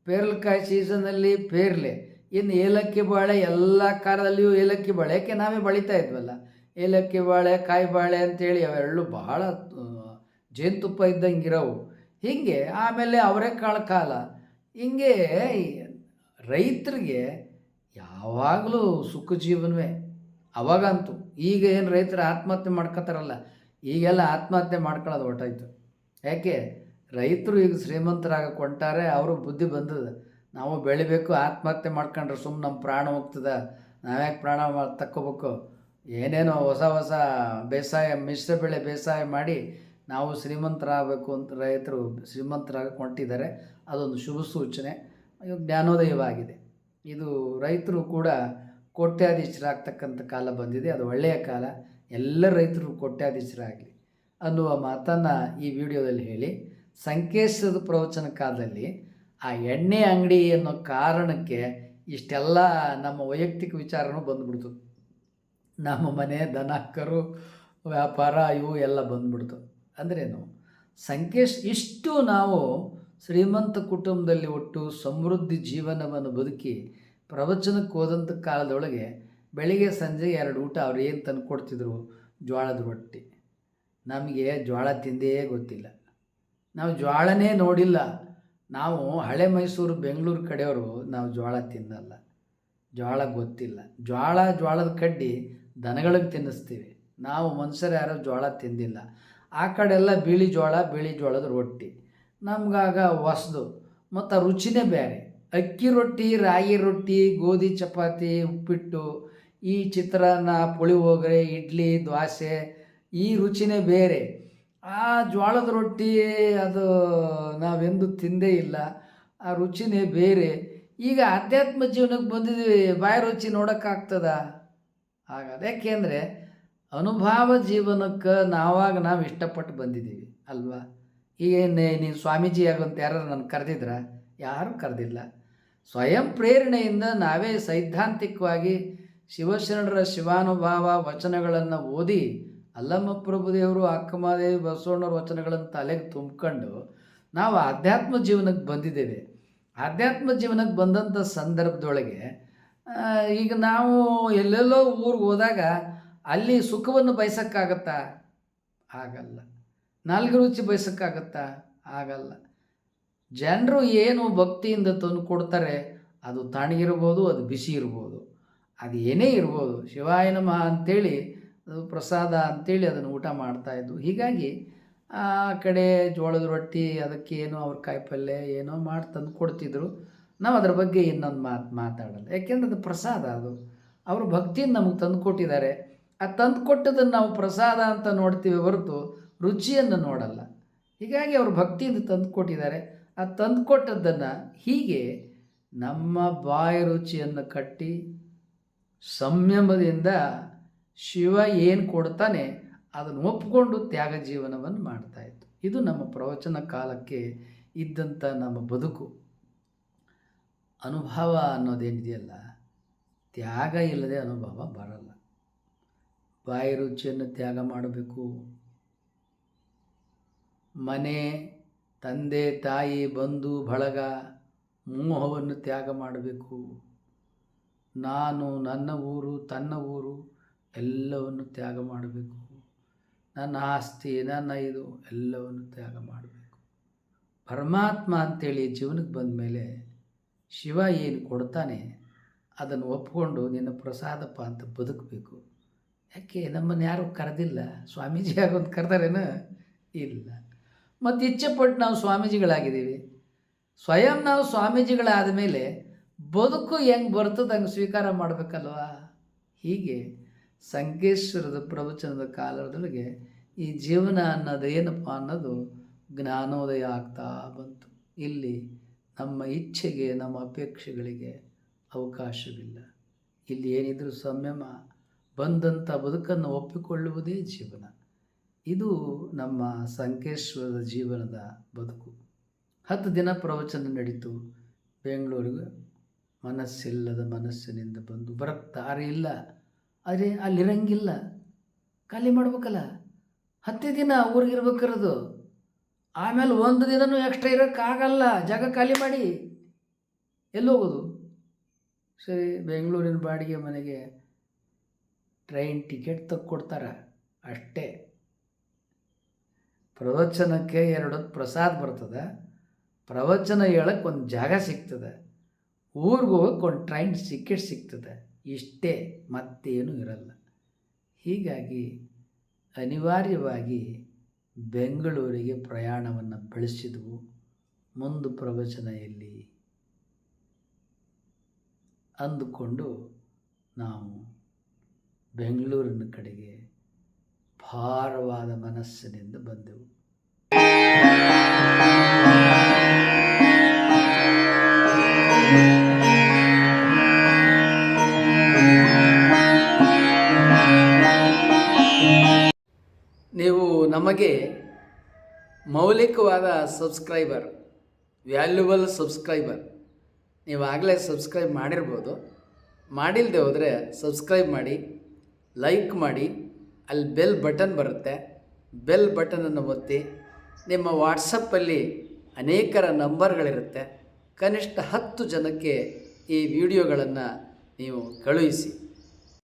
ಪೇರಲಕಾಯಿ ಸೀಸನ್ನಲ್ಲಿ ಪೇರ್ಲೆ, ಇನ್ನು ಏಲಕ್ಕಿ ಬಾಳೆ ಎಲ್ಲ ಕಾಲದಲ್ಲಿಯೂ ಏಲಕ್ಕಿ ಬಾಳೆ. ಯಾಕೆ, ನಾವೇ ಬೆಳೀತಾ ಇದ್ವಲ್ಲ ಏಲಕ್ಕಿ ಬಾಳೆ, ಕಾಯಿ ಬಾಳೆ ಅಂತೇಳಿ. ಅವೆರಡು ಬಹಳ ಜೇನುತುಪ್ಪ ಇದ್ದಂಗಿರೋವು. ಹೀಗೆ ಆಮೇಲೆ ಅವರೆಕಾಳು ಕಾಲ. ಹಿಂಗೆ ರೈತರಿಗೆ ಯಾವಾಗಲೂ ಸುಖ ಜೀವನವೇ. ಅವಾಗಂತೂ. ಈಗ ಏನು ರೈತರು ಆತ್ಮಹತ್ಯೆ ಮಾಡ್ಕೋತಾರಲ್ಲ, ಈಗೆಲ್ಲ ಆತ್ಮಹತ್ಯೆ ಮಾಡ್ಕೊಳ್ಳೋದು ಹೊರ್ಟೋಯ್ತು. ಯಾಕೆ? ರೈತರು ಈಗ ಶ್ರೀಮಂತರಾಗಕ್ಕೆ ಹೊಂಟಾರೆ, ಅವರು ಬುದ್ಧಿ ಬಂದದ. ನಾವು ಬೆಳಿಬೇಕು, ಆತ್ಮಹತ್ಯೆ ಮಾಡ್ಕೊಂಡ್ರೆ ಸುಮ್ಮನೆ ನಮ್ಮ ಪ್ರಾಣ ಹೋಗ್ತದೆ, ನಾವ್ಯಾಕೆ ಪ್ರಾಣ ತಕ್ಕೋಬೇಕು, ಏನೇನೋ ಹೊಸ ಹೊಸ ಬೇಸಾಯ, ಮಿಶ್ರ ಬೆಳೆ ಬೇಸಾಯ ಮಾಡಿ ನಾವು ಶ್ರೀಮಂತರಾಗಬೇಕು ಅಂತ ರೈತರು ಶ್ರೀಮಂತರಾಗಕ್ಕೆ ಹೊಂಟಿದ್ದಾರೆ. ಅದೊಂದು ಶುಭ ಸೂಚನೆ. ಇವಾಗ ಜ್ಞಾನೋದಯವಾಗಿದೆ. ಇದು ರೈತರು ಕೂಡ ಕೋಟ್ಯಾಧೀಶರಾಗ್ತಕ್ಕಂಥ ಕಾಲ ಬಂದಿದೆ. ಅದು ಒಳ್ಳೆಯ ಕಾಲ. ಎಲ್ಲ ರೈತರು ಕೋಟ್ಯಾಧೀಶರಾಗಲಿ ಅನ್ನುವ ಮಾತನ್ನು ಈ ವಿಡಿಯೋದಲ್ಲಿ ಹೇಳಿ, ಸಂಕೇಶದ ಪ್ರವಚನ ಕಾಲದಲ್ಲಿ ಆ ಎಣ್ಣೆ ಅಂಗಡಿ ಅನ್ನೋ ಕಾರಣಕ್ಕೆ ಇಷ್ಟೆಲ್ಲ ನಮ್ಮ ವೈಯಕ್ತಿಕ ವಿಚಾರನೂ ಬಂದ್ಬಿಡ್ತು. ನಮ್ಮ ಮನೆ, ದನ ಕರು ವ್ಯಾಪಾರ ಇವು ಎಲ್ಲ ಬಂದ್ಬಿಡ್ತು. ಅಂದ್ರೇನು? ಸಂಕೇಶ್ ಇಷ್ಟು ನಾವು ಶ್ರೀಮಂತ ಕುಟುಂಬದಲ್ಲಿ ಒಟ್ಟು ಸಮೃದ್ಧಿ ಜೀವನವನ್ನು ಬದುಕಿ ಪ್ರವಚನಕ್ಕೆ ಹೋದಂಥ ಕಾಲದೊಳಗೆ ಬೆಳಿಗ್ಗೆ ಸಂಜೆ 2 ಊಟ ಅವ್ರು ಏನು ತಂದು ಕೊಡ್ತಿದ್ರು? ಜೋಳದ ರೊಟ್ಟಿ. ನಮಗೆ ಜೋಳ ತಿಂದೇ ಗೊತ್ತಿಲ್ಲ, ನಾವು ಜೋಳನೇ ನೋಡಿಲ್ಲ. ನಾವು ಹಳೆ ಮೈಸೂರು ಬೆಂಗಳೂರು ಕಡೆಯವರು, ನಾವು ಜೋಳ ತಿನ್ನಲ್ಲ, ಜೋಳ ಗೊತ್ತಿಲ್ಲ. ಜೋಳದ ಕಡ್ಡಿ ದನಗಳಿಗೆ ತಿನ್ನಿಸ್ತೀವಿ, ನಾವು ಮನುಷ್ಯರು ಯಾರೋ ಜೋಳ ತಿಂದಿಲ್ಲ. ಆ ಕಡೆಲ್ಲ ಬಿಳಿ ಜೋಳದ ರೊಟ್ಟಿ ನಮಗಾಗ ಹೊಸ್ದು, ಮತ್ತು ಆ ರುಚಿನೇ ಬೇರೆ. ಅಕ್ಕಿ ರೊಟ್ಟಿ, ರಾಗಿ ರೊಟ್ಟಿ, ಗೋಧಿ ಚಪಾತಿ, ಉಪ್ಪಿಟ್ಟು, ಈ ಚಿತ್ರಾನ್ನ, ಪುಳಿಯೋಗರೆ, ಇಡ್ಲಿ, ದೋಸೆ, ಈ ರುಚಿನೇ ಬೇರೆ. ಆ ಜೋಳದ ರೊಟ್ಟಿ ಅದು ನಾವೆಂದು ತಿಂದೇ ಇಲ್ಲ, ಆ ರುಚಿನೇ ಬೇರೆ. ಈಗ ಆಧ್ಯಾತ್ಮ ಜೀವನಕ್ಕೆ ಬಂದಿದ್ದೀವಿ, ಬಾಯಿ ರುಚಿ ನೋಡೋಕ್ಕಾಗ್ತದ? ಹಾಗಾದ ಯಾಕೆಂದರೆ ಅನುಭವ ಜೀವನಕ್ಕೆ ನಾವು ಇಷ್ಟಪಟ್ಟು ಬಂದಿದ್ದೀವಿ ಅಲ್ವಾ? ಈಗ ನೀನು ಸ್ವಾಮೀಜಿ ಆಗುವಂತ ಯಾರು ನನ್ನ ಕರೆದಿದ್ರ? ಯಾರೂ ಕರೆದಿಲ್ಲ. ಸ್ವಯಂ ಪ್ರೇರಣೆಯಿಂದ ನಾವೇ ಸೈದ್ಧಾಂತಿಕವಾಗಿ ಶಿವಶರಣರ ಶಿವಾನುಭಾವ ವಚನಗಳನ್ನು ಓದಿ, ಅಲ್ಲಮ್ಮ ಪ್ರಭುದೇವರು, ಅಕ್ಕಮಹಾದೇವಿ, ಬಸವಣ್ಣವ್ರ ವಚನಗಳನ್ನು ತಲೆಗೆ ತುಂಬಿಕೊಂಡು ನಾವು ಆಧ್ಯಾತ್ಮ ಜೀವನಕ್ಕೆ ಬಂದಿದ್ದೇವೆ. ಆಧ್ಯಾತ್ಮ ಜೀವನಕ್ಕೆ ಬಂದಂಥ ಸಂದರ್ಭದೊಳಗೆ ಈಗ ನಾವು ಎಲ್ಲೆಲ್ಲೋ ಊರಿಗೆ ಹೋದಾಗ ಅಲ್ಲಿ ಸುಖವನ್ನು ಬಯಸೋಕ್ಕಾಗತ್ತಾ? ಆಗಲ್ಲ. ನಾಲ್ಕು ರುಚಿ ಬಯಸೋಕ್ಕಾಗತ್ತಾ? ಆಗಲ್ಲ. ಜನರು ಏನು ಭಕ್ತಿಯಿಂದ ತಂದು ಕೊಡ್ತಾರೆ, ಅದು ತಣ್ಣಗಿರ್ಬೋದು, ಅದು ಬಿಸಿ ಇರ್ಬೋದು, ಅದು ಏನೇ ಇರ್ಬೋದು, ಶಿವಾಯ ನಮಃ ಅಂಥೇಳಿ ಅದು ಪ್ರಸಾದ ಅಂಥೇಳಿ ಅದನ್ನು ಊಟ ಮಾಡ್ತಾಯಿದ್ದು. ಹೀಗಾಗಿ ಆ ಕಡೆ ಜೋಳದ ರೊಟ್ಟಿ, ಅದಕ್ಕೆ ಏನೋ ಅವ್ರ ಕಾಯಿಪಲ್ಯ ಏನೋ ಮಾಡಿ ತಂದು ಕೊಡ್ತಿದ್ರು. ನಾವು ಅದ್ರ ಬಗ್ಗೆ ಇನ್ನೊಂದು ಮಾತಾಡಲ್ಲ, ಯಾಕೆಂದ್ರೆ ಅದು ಪ್ರಸಾದ. ಅದು ಅವರು ಭಕ್ತಿಯಿಂದ ನಮಗೆ ತಂದು ಕೊಟ್ಟಿದ್ದಾರೆ. ಆ ತಂದು ಕೊಟ್ಟದನ್ನು ನಾವು ಪ್ರಸಾದ ಅಂತ ನೋಡ್ತೀವಿ ಹೊರತು ರುಚಿಯನ್ನು ನೋಡಲ್ಲ. ಹೀಗಾಗಿ ಅವರು ಭಕ್ತಿಯಿಂದ ತಂದು ಕೊಟ್ಟಿದ್ದಾರೆ. ಆ ತಂದು ಕೊಟ್ಟದ್ದನ್ನು ಹೀಗೆ ನಮ್ಮ ಬಾಯಿ ರುಚಿಯನ್ನು ಕಟ್ಟಿ ಸಂಯಮದಿಂದ ಶಿವ ಏನು ಕೊಡ್ತಾನೆ ಅದನ್ನು ಒಪ್ಪಿಕೊಂಡು ತ್ಯಾಗ ಜೀವನವನ್ನು ಮಾಡ್ತಾಯಿತ್ತು. ಇದು ನಮ್ಮ ಪ್ರವಚನ ಕಾಲಕ್ಕೆ ಇದ್ದಂಥ ನಮ್ಮ ಬದುಕು. ಅನುಭವ ಅನ್ನೋದೇನಿದೆಯಲ್ಲ, ತ್ಯಾಗ ಇಲ್ಲದೆ ಅನುಭವ ಬರಲ್ಲ. ಬಾಯಿ ರುಚಿಯನ್ನು ತ್ಯಾಗ ಮಾಡಬೇಕು. ಮನೆ, ತಂದೆ, ತಾಯಿ, ಬಂಧು ಬಳಗ, ಮೋಹವನ್ನು ತ್ಯಾಗ ಮಾಡಬೇಕು. ನಾನು, ನನ್ನ ಊರು, ತನ್ನ ಊರು ಎಲ್ಲವನ್ನು ತ್ಯಾಗ ಮಾಡಬೇಕು. ನನ್ನ ಆಸ್ತಿ, ನನ್ನ ಇದು ಎಲ್ಲವನ್ನು ತ್ಯಾಗ ಮಾಡಬೇಕು. ಪರಮಾತ್ಮ ಅಂಥೇಳಿ ಜೀವನಕ್ಕೆ ಬಂದ ಮೇಲೆ ಶಿವ ಏನು ಕೊಡ್ತಾನೆ ಅದನ್ನು ಒಪ್ಪಿಕೊಂಡು ನಿನ್ನ ಪ್ರಸಾದಪ್ಪ ಅಂತ ಬದುಕಬೇಕು. ಯಾಕೆ ನಮ್ಮನ್ನು ಯಾರೂ ಕರೆದಿಲ್ಲ? ಸ್ವಾಮೀಜಿ ಆಗೋದು ಕರೆದಾರೇನ? ಇಲ್ಲ. ಮತ್ತು ಇಚ್ಛೆಪಟ್ಟು ನಾವು ಸ್ವಾಮೀಜಿಗಳಾಗಿದ್ದೀವಿ. ಸ್ವಯಂ ನಾವು ಸ್ವಾಮೀಜಿಗಳಾದ ಮೇಲೆ ಬದುಕು ಹೆಂಗೆ ಬರ್ತದೆ ಹಂಗೆ ಸ್ವೀಕಾರ ಮಾಡಬೇಕಲ್ವಾ? ಹೀಗೆ ಸಂಕೇಶ್ವರದ ಪ್ರವಚನದ ಕಾಲದೊಳಗೆ ಈ ಜೀವನ ಅನ್ನೋದು ಏನಪ್ಪ ಅನ್ನೋದು ಜ್ಞಾನೋದಯ ಆಗ್ತಾ ಬಂತು. ಇಲ್ಲಿ ನಮ್ಮ ಇಚ್ಛೆಗೆ, ನಮ್ಮ ಅಪೇಕ್ಷೆಗಳಿಗೆ ಅವಕಾಶವಿಲ್ಲ. ಇಲ್ಲಿ ಏನಿದ್ರೂ ಸಂಯಮ, ಬಂದಂಥ ಬದುಕನ್ನು ಒಪ್ಪಿಕೊಳ್ಳುವುದೇ ಜೀವನ. ಇದು ನಮ್ಮ ಸಂಕೇಶ್ವರದ ಜೀವನದ ಬದುಕು. 10 ದಿನ ಪ್ರವಚನ ನಡೀತು. ಬೆಂಗಳೂರಿಗೆ ಮನಸ್ಸಿಲ್ಲದ ಮನಸ್ಸಿನಿಂದ ಬಂದು ಬರಕ್ಕೆ ದಾರಿ ಇಲ್ಲ, ಆದರೆ ಅಲ್ಲಿರಂಗಿಲ್ಲ, ಖಾಲಿ ಮಾಡ್ಬೇಕಲ್ಲ. 10 ದಿನ ಊರಿಗಿರ್ಬೇಕಿರೋದು. ಆಮೇಲೆ 1 ದಿನನೂ ಎಕ್ಸ್ಟ್ರಾ ಇರೋಕ್ಕಾಗಲ್ಲ, ಜಾಗ ಖಾಲಿ ಮಾಡಿ ಎಲ್ಲಿ ಹೋಗೋದು? ಸರಿ, ಬೆಂಗಳೂರಿನ ಬಾಡಿಗೆ ಮನೆಗೆ ಟ್ರೈನ್ ಟಿಕೆಟ್ ತಕ್ಕೊಡ್ತಾರೆ ಅಷ್ಟೇ. ಪ್ರವಚನಕ್ಕೆ 2 ಹೊತ್ತು ಪ್ರಸಾದ ಬರ್ತದೆ, ಪ್ರವಚನ ಹೇಳಕ್ಕೆ ಒಂದು ಜಾಗ ಸಿಗ್ತದೆ, ಊರಿಗೆ ಹೋಗಕ್ಕೆ ಒಂದು ಟ್ರೈನ್ ಟಿಕೆಟ್ ಸಿಗ್ತದೆ, ಇಷ್ಟೇ, ಮತ್ತೇನೂ ಇರಲ್ಲ. ಹೀಗಾಗಿ ಅನಿವಾರ್ಯವಾಗಿ ಬೆಂಗಳೂರಿಗೆ ಪ್ರಯಾಣವನ್ನು ಬೆಳೆಸಿದವು. ಮುಂದೆ ಪ್ರವಚನ ಎಲ್ಲಿ ಅಂದುಕೊಂಡು ನಾವು ಬೆಂಗಳೂರಿನ ಕಡೆಗೆ ಭಾರವಾದ ಮನಸ್ಸಿನಿಂದ ಬಂದೆವು. ನೀವು ನಮಗೆ ಮೌಲಿಕವಾದ ಸಬ್ಸ್ಕ್ರೈಬರ್, ವ್ಯಾಲ್ಯುಬಲ್ ಸಬ್ಸ್ಕ್ರೈಬರ್. ನೀವು ಆಗಲೇ ಸಬ್ಸ್ಕ್ರೈಬ್ ಮಾಡಿರ್ಬೋದು. ಮಾಡಿಲ್ಲದೆ ಹೋದರೆ ಸಬ್ಸ್ಕ್ರೈಬ್ ಮಾಡಿ, ಲೈಕ್ ಮಾಡಿ. ಅಲ್ಲಿ ಬೆಲ್ ಬಟನ್ ಬರುತ್ತೆ, ಬೆಲ್ ಬಟನನ್ನು ಒತ್ತಿ. ನಿಮ್ಮ ವಾಟ್ಸಪ್ಪಲ್ಲಿ ಅನೇಕರ ನಂಬರ್ಗಳಿರುತ್ತೆ. ಕನಿಷ್ಠ 10 ಜನಕ್ಕೆ ಈ ವಿಡಿಯೋಗಳನ್ನು ನೀವು ಕಳುಹಿಸಿ.